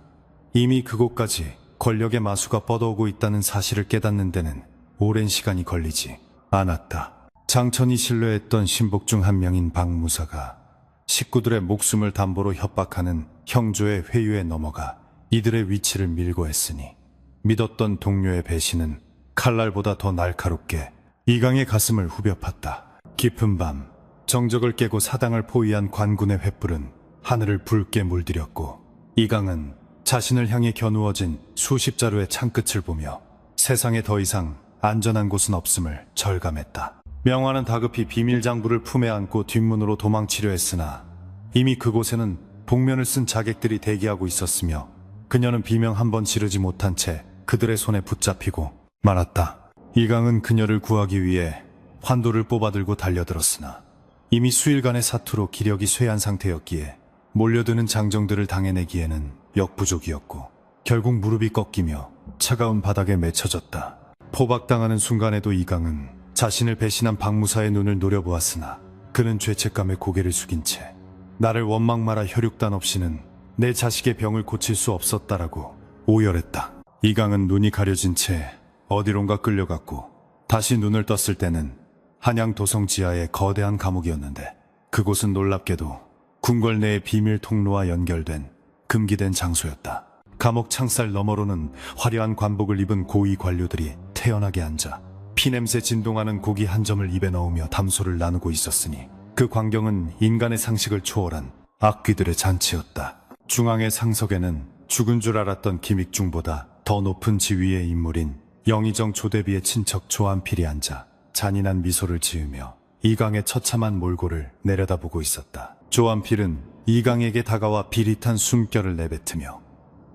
이미 그곳까지 권력의 마수가 뻗어오고 있다는 사실을 깨닫는 데는 오랜 시간이 걸리지 않았다. 장천이 신뢰했던 신복 중 한 명인 박무사가 식구들의 목숨을 담보로 협박하는 형조의 회유에 넘어가 이들의 위치를 밀고 했으니 믿었던 동료의 배신은 칼날보다 더 날카롭게 이강의 가슴을 후벼 팠다. 깊은 밤 정적을 깨고 사당을 포위한 관군의 횃불은 하늘을 붉게 물들였고 이강은 자신을 향해 겨누어진 수십 자루의 창끝을 보며 세상에 더 이상 안전한 곳은 없음을 절감했다. 명화는 다급히 비밀 장부를 품에 안고 뒷문으로 도망치려 했으나 이미 그곳에는 복면을 쓴 자객들이 대기하고 있었으며 그녀는 비명 한 번 지르지 못한 채 그들의 손에 붙잡히고 말았다. 이강은 그녀를 구하기 위해 환도를 뽑아들고 달려들었으나 이미 수일간의 사투로 기력이 쇠한 상태였기에 몰려드는 장정들을 당해내기에는 역부족이었고 결국 무릎이 꺾이며 차가운 바닥에 맺혀졌다. 포박당하는 순간에도 이강은 자신을 배신한 박무사의 눈을 노려보았으나 그는 죄책감에 고개를 숙인 채 나를 원망 마라 혈육단 없이는 내 자식의 병을 고칠 수 없었다라고 오열했다. 이강은 눈이 가려진 채 어디론가 끌려갔고 다시 눈을 떴을 때는 한양 도성 지하의 거대한 감옥이었는데 그곳은 놀랍게도 궁궐 내의 비밀 통로와 연결된 금기된 장소였다. 감옥 창살 너머로는 화려한 관복을 입은 고위 관료들이 태연하게 앉아 피냄새 진동하는 고기 한 점을 입에 넣으며 담소를 나누고 있었으니 그 광경은 인간의 상식을 초월한 악귀들의 잔치였다. 중앙의 상석에는 죽은 줄 알았던 김익중보다 더 높은 지위의 인물인 영의정 조대비의 친척 조한필이 앉아 잔인한 미소를 지으며 이강의 처참한 몰골을 내려다보고 있었다. 조한필은 이강에게 다가와 비릿한 숨결을 내뱉으며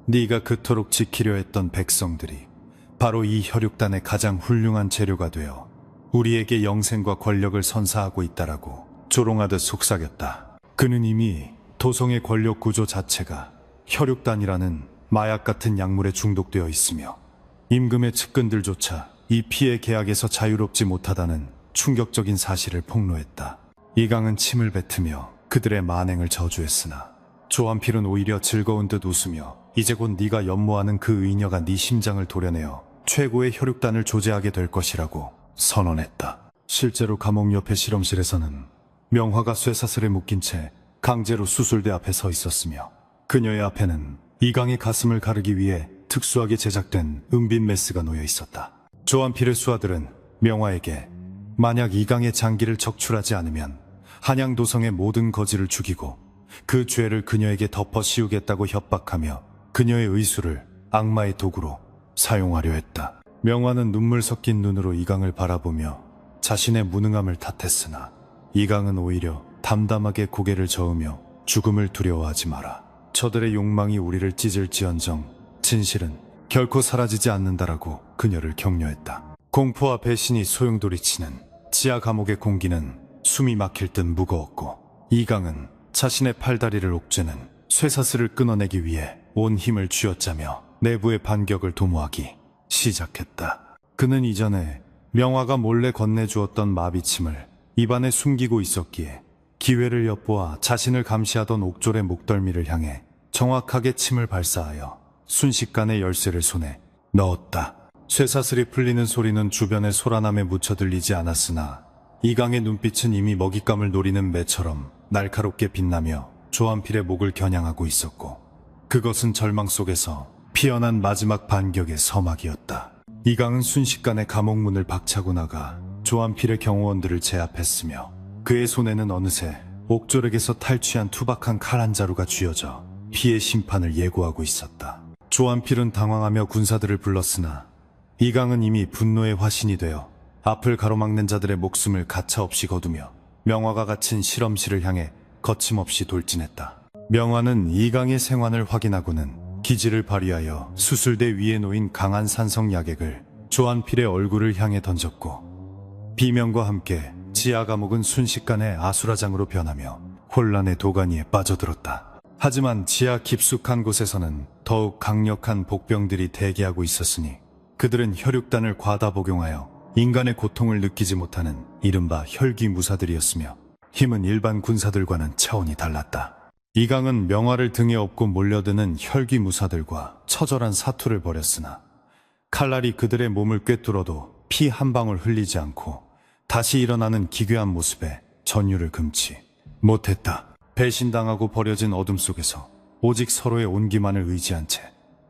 네가 그토록 지키려 했던 백성들이 바로 이 혈육단의 가장 훌륭한 재료가 되어 우리에게 영생과 권력을 선사하고 있다라고 조롱하듯 속삭였다. 그는 이미 도성의 권력 구조 자체가 혈육단이라는 마약 같은 약물에 중독되어 있으며 임금의 측근들조차 이 피해 계약에서 자유롭지 못하다는 충격적인 사실을 폭로했다. 이강은 침을 뱉으며 그들의 만행을 저주했으나 조한필은 오히려 즐거운 듯 웃으며 이제 곧 네가 연모하는 그 의녀가 네 심장을 도려내어 최고의 혈육단을 조제하게 될 것이라고 선언했다. 실제로 감옥 옆의 실험실에서는 명화가 쇠사슬에 묶인 채 강제로 수술대 앞에 서 있었으며 그녀의 앞에는 이강의 가슴을 가르기 위해 특수하게 제작된 은빛 메스가 놓여 있었다. 조한필의 수하들은 명화에게 만약 이강의 장기를 적출하지 않으면 한양도성의 모든 거지를 죽이고 그 죄를 그녀에게 덮어 씌우겠다고 협박하며 그녀의 의수를 악마의 도구로 사용하려 했다. 명화는 눈물 섞인 눈으로 이강을 바라보며 자신의 무능함을 탓했으나 이강은 오히려 담담하게 고개를 저으며 죽음을 두려워하지 마라. 저들의 욕망이 우리를 찢을지언정 진실은 결코 사라지지 않는다라고 그녀를 격려했다. 공포와 배신이 소용돌이치는 지하 감옥의 공기는 숨이 막힐 듯 무거웠고 이강은 자신의 팔다리를 옥죄는 쇠사슬을 끊어내기 위해 온 힘을 쥐어짜며 내부의 반격을 도모하기 시작했다. 그는 이전에 명화가 몰래 건네주었던 마비침을 입안에 숨기고 있었기에 기회를 엿보아 자신을 감시하던 옥졸의 목덜미를 향해 정확하게 침을 발사하여 순식간에 열쇠를 손에 넣었다. 쇠사슬이 풀리는 소리는 주변의 소란함에 묻혀 들리지 않았으나 이강의 눈빛은 이미 먹잇감을 노리는 매처럼 날카롭게 빛나며 조한필의 목을 겨냥하고 있었고, 그것은 절망 속에서 피어난 마지막 반격의 서막이었다. 이강은 순식간에 감옥문을 박차고 나가 조한필의 경호원들을 제압했으며, 그의 손에는 어느새 옥조력에서 탈취한 투박한 칼 한 자루가 쥐어져 피의 심판을 예고하고 있었다. 조한필은 당황하며 군사들을 불렀으나 이강은 이미 분노의 화신이 되어 앞을 가로막는 자들의 목숨을 가차없이 거두며 명화가 갇힌 실험실을 향해 거침없이 돌진했다. 명화는 이강의 생환을 확인하고는 기지를 발휘하여 수술대 위에 놓인 강한 산성 약액을 조한필의 얼굴을 향해 던졌고, 비명과 함께 지하 감옥은 순식간에 아수라장으로 변하며 혼란의 도가니에 빠져들었다. 하지만 지하 깊숙한 곳에서는 더욱 강력한 복병들이 대기하고 있었으니 그들은 혈육단을 과다 복용하여 인간의 고통을 느끼지 못하는 이른바 혈기무사들이었으며, 힘은 일반 군사들과는 차원이 달랐다. 이강은 명화를 등에 업고 몰려드는 혈기무사들과 처절한 사투를 벌였으나 칼날이 그들의 몸을 꿰뚫어도 피 한 방울 흘리지 않고 다시 일어나는 기괴한 모습에 전율을 금치 못했다. 배신당하고 버려진 어둠 속에서 오직 서로의 온기만을 의지한 채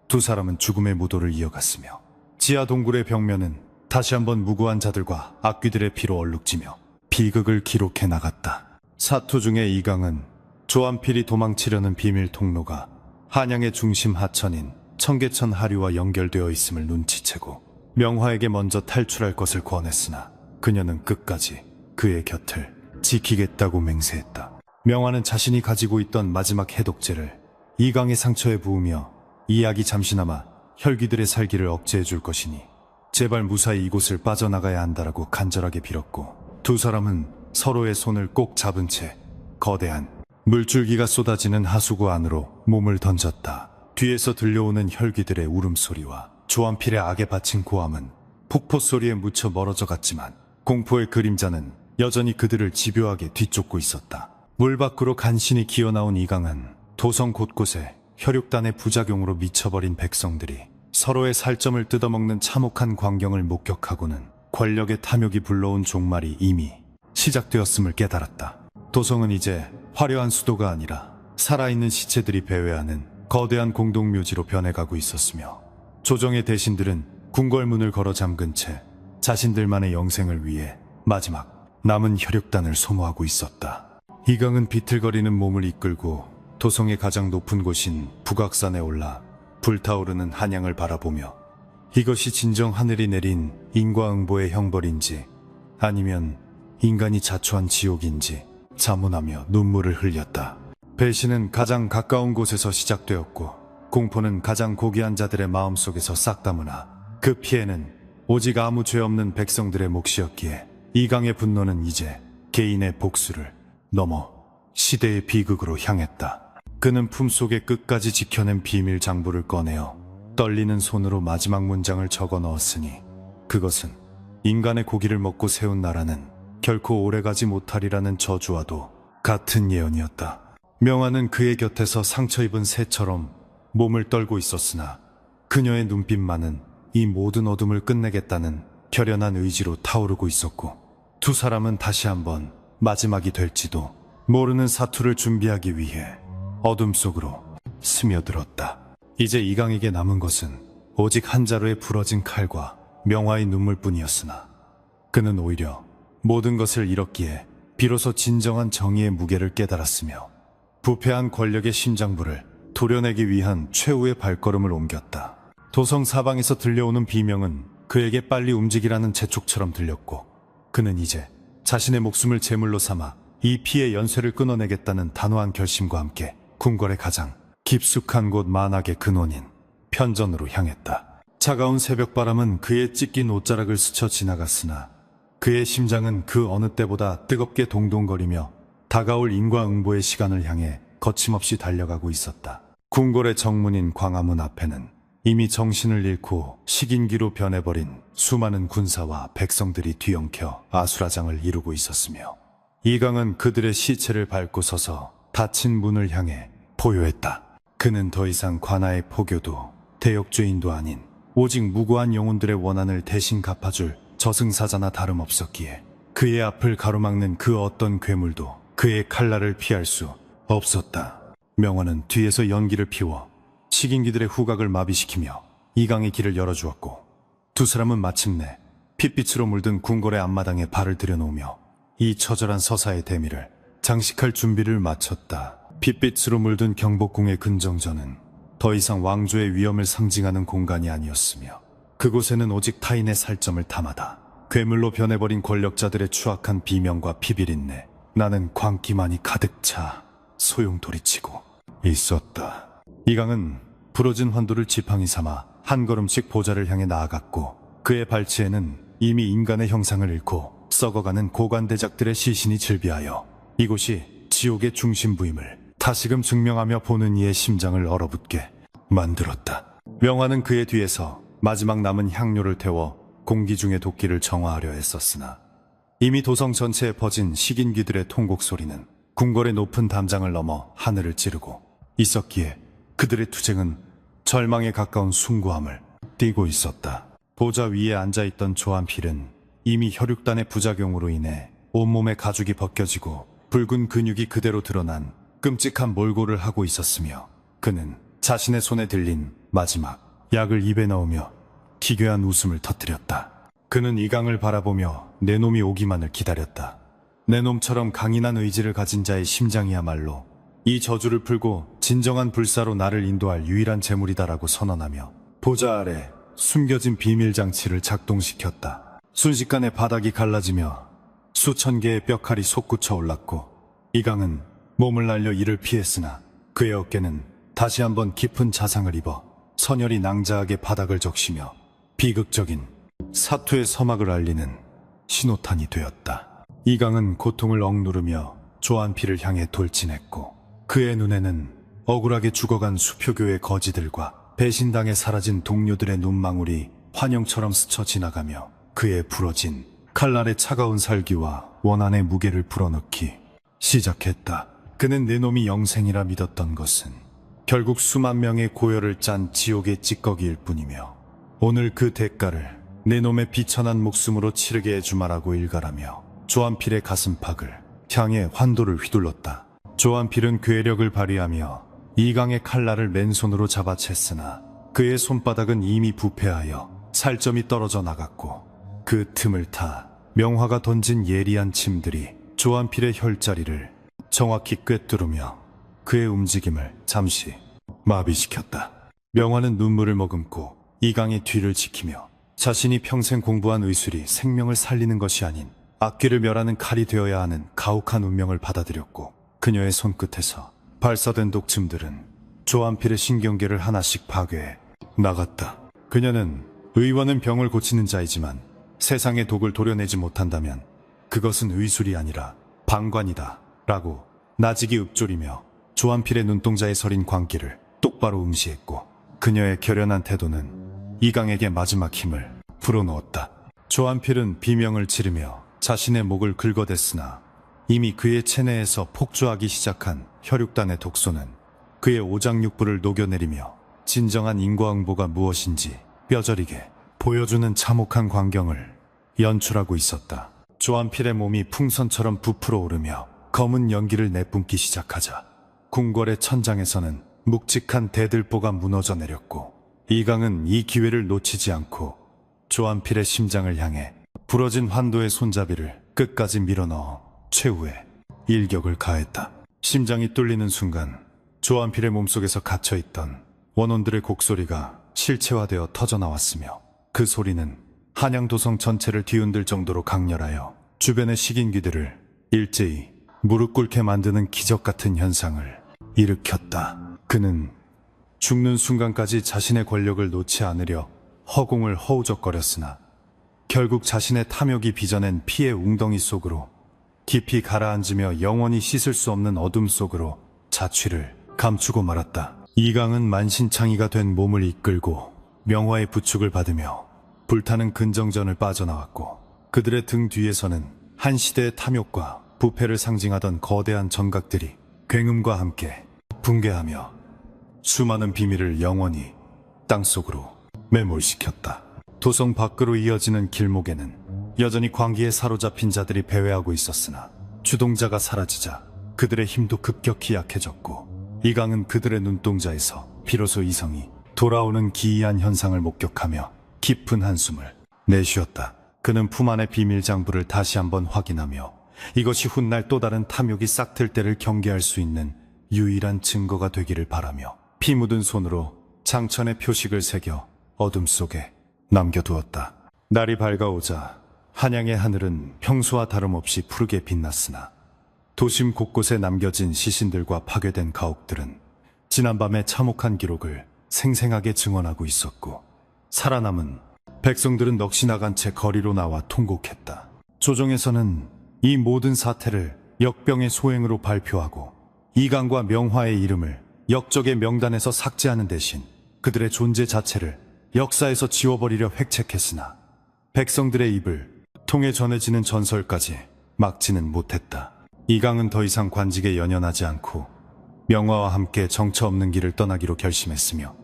두 사람은 죽음의 무도를 이어갔으며, 지하 동굴의 벽면은 다시 한번 무고한 자들과 악귀들의 피로 얼룩지며 비극을 기록해 나갔다. 사투 중에 이강은 조한필이 도망치려는 비밀 통로가 한양의 중심 하천인 청계천 하류와 연결되어 있음을 눈치채고 명화에게 먼저 탈출할 것을 권했으나 그녀는 끝까지 그의 곁을 지키겠다고 맹세했다. 명화는 자신이 가지고 있던 마지막 해독제를 이강의 상처에 부으며 이약이 잠시나마 혈기들의 살기를 억제해 줄 것이니 제발 무사히 이곳을 빠져나가야 한다라고 간절하게 빌었고, 두 사람은 서로의 손을 꼭 잡은 채 거대한 물줄기가 쏟아지는 하수구 안으로 몸을 던졌다. 뒤에서 들려오는 혈기들의 울음소리와 조한필의 악에 바친 고함은 폭포 소리에 묻혀 멀어져 갔지만 공포의 그림자는 여전히 그들을 집요하게 뒤쫓고 있었다. 물 밖으로 간신히 기어나온 이강은 도성 곳곳에 혈육단의 부작용으로 미쳐버린 백성들이 서로의 살점을 뜯어먹는 참혹한 광경을 목격하고는 권력의 탐욕이 불러온 종말이 이미 시작되었음을 깨달았다. 도성은 이제 화려한 수도가 아니라 살아있는 시체들이 배회하는 거대한 공동묘지로 변해가고 있었으며, 조정의 대신들은 궁궐문을 걸어 잠근 채 자신들만의 영생을 위해 마지막 남은 혈육단을 소모하고 있었다. 이강은 비틀거리는 몸을 이끌고 도성의 가장 높은 곳인 북악산에 올라 불타오르는 한양을 바라보며 이것이 진정 하늘이 내린 인과응보의 형벌인지 아니면 인간이 자초한 지옥인지 자문하며 눈물을 흘렸다. 배신은 가장 가까운 곳에서 시작되었고 공포는 가장 고귀한 자들의 마음속에서 싹 다무나 그 피해는 오직 아무 죄 없는 백성들의 몫이었기에 이강의 분노는 이제 개인의 복수를 넘어 시대의 비극으로 향했다. 그는 품속에 끝까지 지켜낸 비밀 장부를 꺼내어 떨리는 손으로 마지막 문장을 적어 넣었으니, 그것은 인간의 고기를 먹고 세운 나라는 결코 오래가지 못하리라는 저주와도 같은 예언이었다. 명화는 그의 곁에서 상처 입은 새처럼 몸을 떨고 있었으나 그녀의 눈빛만은 이 모든 어둠을 끝내겠다는 결연한 의지로 타오르고 있었고, 두 사람은 다시 한번 마지막이 될지도 모르는 사투를 준비하기 위해 어둠 속으로 스며들었다. 이제 이강에게 남은 것은 오직 한 자루에 부러진 칼과 명화의 눈물뿐이었으나 그는 오히려 모든 것을 잃었기에 비로소 진정한 정의의 무게를 깨달았으며 부패한 권력의 심장부를 도려내기 위한 최후의 발걸음을 옮겼다. 도성 사방에서 들려오는 비명은 그에게 빨리 움직이라는 재촉처럼 들렸고, 그는 이제 자신의 목숨을 제물로 삼아 이 피의 연쇄를 끊어내겠다는 단호한 결심과 함께 궁궐의 가장 깊숙한 곳 만악의 근원인 편전으로 향했다. 차가운 새벽바람은 그의 찢긴 옷자락을 스쳐 지나갔으나 그의 심장은 그 어느 때보다 뜨겁게 동동거리며 다가올 인과응보의 시간을 향해 거침없이 달려가고 있었다. 궁궐의 정문인 광화문 앞에는 이미 정신을 잃고 식인기로 변해버린 수많은 군사와 백성들이 뒤엉켜 아수라장을 이루고 있었으며, 이강은 그들의 시체를 밟고 서서 닫힌 문을 향해 포효했다. 그는 더 이상 관아의 포교도 대역죄인도 아닌 오직 무고한 영혼들의 원한을 대신 갚아줄 저승사자나 다름없었기에 그의 앞을 가로막는 그 어떤 괴물도 그의 칼날을 피할 수 없었다. 명화는 뒤에서 연기를 피워 식인귀들의 후각을 마비시키며 이강의 길을 열어주었고, 두 사람은 마침내 핏빛으로 물든 궁궐의 앞마당에 발을 들여놓으며 이 처절한 서사의 대미를 장식할 준비를 마쳤다. 핏빛으로 물든 경복궁의 근정전은 더 이상 왕조의 위엄을 상징하는 공간이 아니었으며, 그곳에는 오직 타인의 살점을 담아다 괴물로 변해버린 권력자들의 추악한 비명과 피비린내, 나는 광기만이 가득 차 소용돌이치고 있었다. 이강은 부러진 환도를 지팡이 삼아 한 걸음씩 보좌를 향해 나아갔고, 그의 발치에는 이미 인간의 형상을 잃고 썩어가는 고관대작들의 시신이 즐비하여 이곳이 지옥의 중심부임을 다시금 증명하며 보는 이의 심장을 얼어붙게 만들었다. 명화는 그의 뒤에서 마지막 남은 향료를 태워 공기 중의 도끼를 정화하려 애썼으나, 이미 도성 전체에 퍼진 식인귀들의 통곡 소리는 궁궐의 높은 담장을 넘어 하늘을 찌르고 있었기에 그들의 투쟁은 절망에 가까운 숭고함을 띠고 있었다. 보좌 위에 앉아있던 조한필은 이미 혈육단의 부작용으로 인해 온몸의 가죽이 벗겨지고 붉은 근육이 그대로 드러난 끔찍한 몰골을 하고 있었으며, 그는 자신의 손에 들린 마지막 약을 입에 넣으며 기괴한 웃음을 터뜨렸다. 그는 이강을 바라보며 내 놈이 오기만을 기다렸다. 내 놈처럼 강인한 의지를 가진 자의 심장이야말로 이 저주를 풀고 진정한 불사로 나를 인도할 유일한 재물이다라고 선언하며 보좌 아래 숨겨진 비밀장치를 작동시켰다. 순식간에 바닥이 갈라지며 수천 개의 뼈칼이 솟구쳐 올랐고, 이강은 몸을 날려 이를 피했으나 그의 어깨는 다시 한번 깊은 자상을 입어 선혈이 낭자하게 바닥을 적시며 비극적인 사투의 서막을 알리는 신호탄이 되었다. 이강은 고통을 억누르며 조한필을 향해 돌진했고, 그의 눈에는 억울하게 죽어간 수표교의 거지들과 배신당해 사라진 동료들의 눈망울이 환영처럼 스쳐 지나가며 그의 부러진 칼날의 차가운 살기와 원한의 무게를 불어넣기 시작했다. 그는 내 놈이 영생이라 믿었던 것은 결국 수만 명의 고열을 짠 지옥의 찌꺼기일 뿐이며, 오늘 그 대가를 내 놈의 비천한 목숨으로 치르게 해주마라고 일갈하며 조한필의 가슴팍을 향해 환도를 휘둘렀다. 조한필은 괴력을 발휘하며 이강의 칼날을 맨손으로 잡아챘으나 그의 손바닥은 이미 부패하여 살점이 떨어져 나갔고, 그 틈을 타 명화가 던진 예리한 침들이 조한필의 혈자리를 정확히 꿰뚫으며 그의 움직임을 잠시 마비시켰다. 명화는 눈물을 머금고 이강의 뒤를 지키며 자신이 평생 공부한 의술이 생명을 살리는 것이 아닌 악귀를 멸하는 칼이 되어야 하는 가혹한 운명을 받아들였고, 그녀의 손끝에서 발사된 독침들은 조한필의 신경계를 하나씩 파괴해 나갔다. 그녀는 의원은 병을 고치는 자이지만 세상의 독을 도려내지 못한다면 그것은 의술이 아니라 방관이다 라고 나직이 읊조리며 조한필의 눈동자에 서린 광기를 똑바로 응시했고, 그녀의 결연한 태도는 이강에게 마지막 힘을 불어넣었다. 조한필은 비명을 지르며 자신의 목을 긁어댔으나 이미 그의 체내에서 폭주하기 시작한 혈육단의 독소는 그의 오장육부를 녹여내리며 진정한 인과응보가 무엇인지 뼈저리게 보여주는 참혹한 광경을 연출하고 있었다. 조한필의 몸이 풍선처럼 부풀어 오르며 검은 연기를 내뿜기 시작하자 궁궐의 천장에서는 묵직한 대들보가 무너져 내렸고, 이강은 이 기회를 놓치지 않고 조한필의 심장을 향해 부러진 환도의 손잡이를 끝까지 밀어넣어 최후의 일격을 가했다. 심장이 뚫리는 순간 조한필의 몸속에서 갇혀있던 원혼들의 곡소리가 실체화되어 터져나왔으며, 그 소리는 한양도성 전체를 뒤흔들 정도로 강렬하여 주변의 식인귀들을 일제히 무릎 꿇게 만드는 기적 같은 현상을 일으켰다. 그는 죽는 순간까지 자신의 권력을 놓지 않으려 허공을 허우적거렸으나 결국 자신의 탐욕이 빚어낸 피의 웅덩이 속으로 깊이 가라앉으며 영원히 씻을 수 없는 어둠 속으로 자취를 감추고 말았다. 이강은 만신창이가 된 몸을 이끌고 명화의 부축을 받으며 불타는 근정전을 빠져나왔고, 그들의 등 뒤에서는 한 시대의 탐욕과 부패를 상징하던 거대한 정각들이 굉음과 함께 붕괴하며 수많은 비밀을 영원히 땅속으로 매몰시켰다. 도성 밖으로 이어지는 길목에는 여전히 광기에 사로잡힌 자들이 배회하고 있었으나 주동자가 사라지자 그들의 힘도 급격히 약해졌고 이강은 그들의 눈동자에서 비로소 이성이 돌아오는 기이한 현상을 목격하며 깊은 한숨을 내쉬었다. 그는 품 안의 비밀 장부를 다시 한번 확인하며 이것이 훗날 또 다른 탐욕이 싹틀 때를 경계할 수 있는 유일한 증거가 되기를 바라며 피 묻은 손으로 장천의 표식을 새겨 어둠 속에 남겨두었다. 날이 밝아오자 한양의 하늘은 평소와 다름없이 푸르게 빛났으나 도심 곳곳에 남겨진 시신들과 파괴된 가옥들은 지난밤의 참혹한 기록을 생생하게 증언하고 있었고 살아남은 백성들은 넋이 나간 채 거리로 나와 통곡했다. 조정에서는 이 모든 사태를 역병의 소행으로 발표하고 이강과 명화의 이름을 역적의 명단에서 삭제하는 대신 그들의 존재 자체를 역사에서 지워버리려 획책했으나 백성들의 입을 통해 전해지는 전설까지 막지는 못했다. 이강은 더 이상 관직에 연연하지 않고 명화와 함께 정처 없는 길을 떠나기로 결심했으며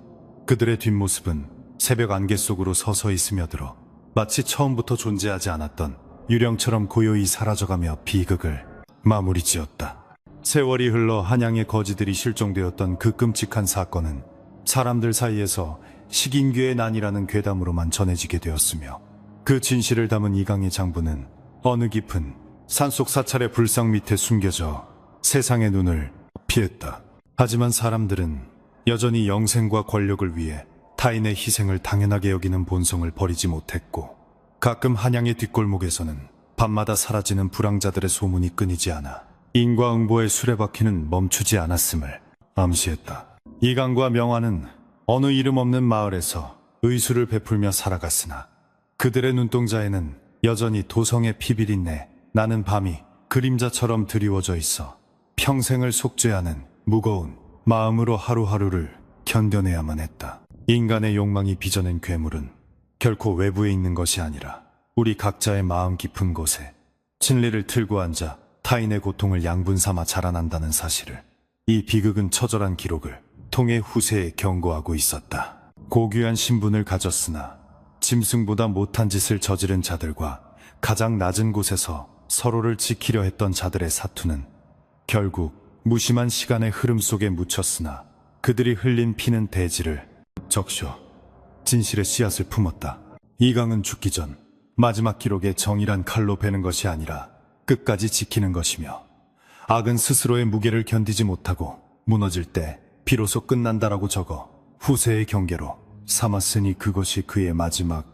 그들의 뒷모습은 새벽 안개 속으로 서서히 스며들어 마치 처음부터 존재하지 않았던 유령처럼 고요히 사라져가며 비극을 마무리 지었다. 세월이 흘러 한양의 거지들이 실종되었던 그 끔찍한 사건은 사람들 사이에서 식인귀의 난이라는 괴담으로만 전해지게 되었으며 그 진실을 담은 이강의 장부는 어느 깊은 산속 사찰의 불상 밑에 숨겨져 세상의 눈을 피했다. 하지만 사람들은 여전히 영생과 권력을 위해 타인의 희생을 당연하게 여기는 본성을 버리지 못했고 가끔 한양의 뒷골목에서는 밤마다 사라지는 불황자들의 소문이 끊이지 않아 인과응보의 수레바퀴는 멈추지 않았음을 암시했다. 이강과 명화는 어느 이름 없는 마을에서 의술을 베풀며 살아갔으나 그들의 눈동자에는 여전히 도성의 피비린내 나는 밤이 그림자처럼 드리워져 있어 평생을 속죄하는 무거운 마음으로 하루하루를 견뎌내야만 했다. 인간의 욕망이 빚어낸 괴물은 결코 외부에 있는 것이 아니라 우리 각자의 마음 깊은 곳에 진리를 틀고 앉아 타인의 고통을 양분 삼아 자라난다는 사실을 이 비극은 처절한 기록을 통해 후세에 경고하고 있었다. 고귀한 신분을 가졌으나 짐승보다 못한 짓을 저지른 자들과 가장 낮은 곳에서 서로를 지키려 했던 자들의 사투는 결국 무심한 시간의 흐름 속에 묻혔으나 그들이 흘린 피는 대지를 적셔 진실의 씨앗을 품었다. 이강은 죽기 전 마지막 기록에 정의란 칼로 베는 것이 아니라 끝까지 지키는 것이며 악은 스스로의 무게를 견디지 못하고 무너질 때 비로소 끝난다라고 적어 후세의 경계로 삼았으니 그것이 그의 마지막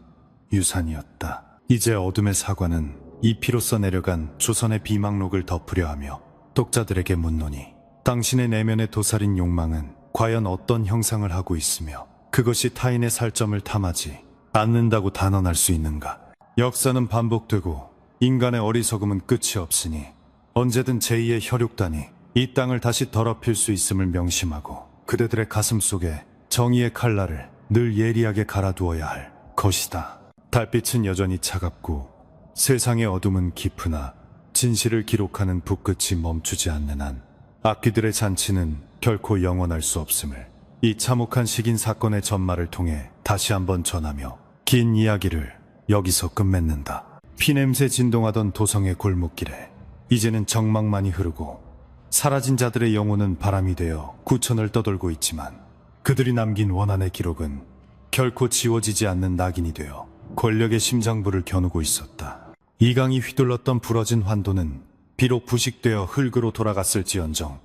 유산이었다. 이제 어둠의 사과는 이 피로써 내려간 조선의 비망록을 덮으려 하며 독자들에게 묻노니 당신의 내면의 도살인 욕망은 과연 어떤 형상을 하고 있으며 그것이 타인의 살점을 탐하지 않는다고 단언할 수 있는가? 역사는 반복되고 인간의 어리석음은 끝이 없으니 언제든 제2의 혈육단이 이 땅을 다시 더럽힐 수 있음을 명심하고 그대들의 가슴 속에 정의의 칼날을 늘 예리하게 갈아두어야 할 것이다. 달빛은 여전히 차갑고 세상의 어둠은 깊으나 진실을 기록하는 붓끝이 멈추지 않는 한 악귀들의 잔치는 결코 영원할 수 없음을 이 참혹한 식인 사건의 전말을 통해 다시 한번 전하며 긴 이야기를 여기서 끝맺는다. 피냄새 진동하던 도성의 골목길에 이제는 정막만이 흐르고 사라진 자들의 영혼은 바람이 되어 구천을 떠돌고 있지만 그들이 남긴 원한의 기록은 결코 지워지지 않는 낙인이 되어 권력의 심장부를 겨누고 있었다. 이강이 휘둘렀던 부러진 환도는 비록 부식되어 흙으로 돌아갔을지언정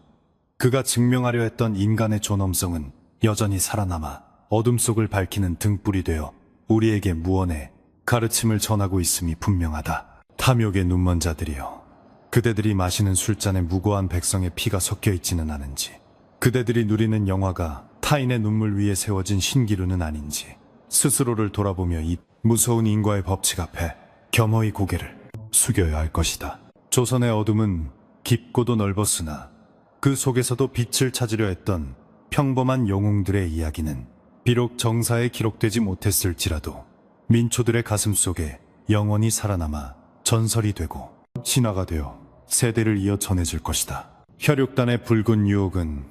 그가 증명하려 했던 인간의 존엄성은 여전히 살아남아 어둠 속을 밝히는 등불이 되어 우리에게 무언의 가르침을 전하고 있음이 분명하다. 탐욕의 눈먼 자들이여, 그대들이 마시는 술잔에 무고한 백성의 피가 섞여 있지는 않은지, 그대들이 누리는 영화가 타인의 눈물 위에 세워진 신기루는 아닌지 스스로를 돌아보며 이 무서운 인과의 법칙 앞에 겸허히 고개를 숙여야 할 것이다. 조선의 어둠은 깊고도 넓었으나 그 속에서도 빛을 찾으려 했던 평범한 영웅들의 이야기는 비록 정사에 기록되지 못했을지라도 민초들의 가슴 속에 영원히 살아남아 전설이 되고 신화가 되어 세대를 이어 전해질 것이다. 혈육단의 붉은 유혹은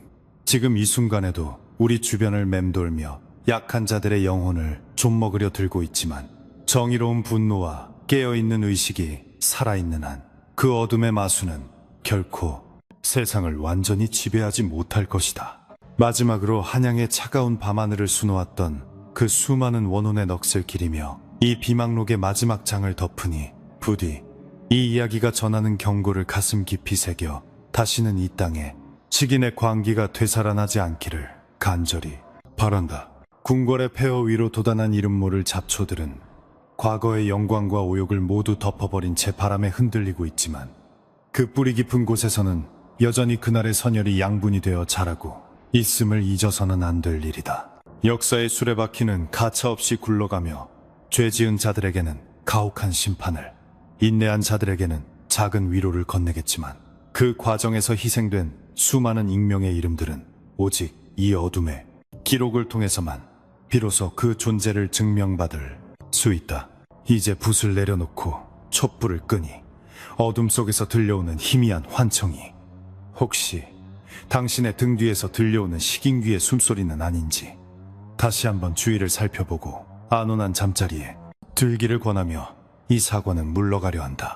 지금 이 순간에도 우리 주변을 맴돌며 약한 자들의 영혼을 좀 먹으려 들고 있지만 정의로운 분노와 깨어있는 의식이 살아있는 한 그 어둠의 마수는 결코 세상을 완전히 지배하지 못할 것이다. 마지막으로 한양의 차가운 밤하늘을 수놓았던 그 수많은 원혼의 넋을 기리며 이 비망록의 마지막 장을 덮으니 부디 이 이야기가 전하는 경고를 가슴 깊이 새겨 다시는 이 땅에 식인의 광기가 되살아나지 않기를 간절히 바란다. 궁궐의 폐허 위로 돋아난 이름 모를 잡초들은 과거의 영광과 오욕을 모두 덮어버린 채 바람에 흔들리고 있지만 그 뿌리 깊은 곳에서는 여전히 그날의 선열이 양분이 되어 자라고 있음을 잊어서는 안 될 일이다. 역사의 수레바퀴는 가차없이 굴러가며 죄 지은 자들에게는 가혹한 심판을, 인내한 자들에게는 작은 위로를 건네겠지만 그 과정에서 희생된 수많은 익명의 이름들은 오직 이 어둠의 기록을 통해서만 비로소 그 존재를 증명받을 수 있다. 이제 붓을 내려놓고 촛불을 끄니 어둠 속에서 들려오는 희미한 환청이 혹시 당신의 등 뒤에서 들려오는 식인귀의 숨소리는 아닌지 다시 한번 주위를 살펴보고 안온한 잠자리에 들기를 권하며 이 사관은 물러가려 한다.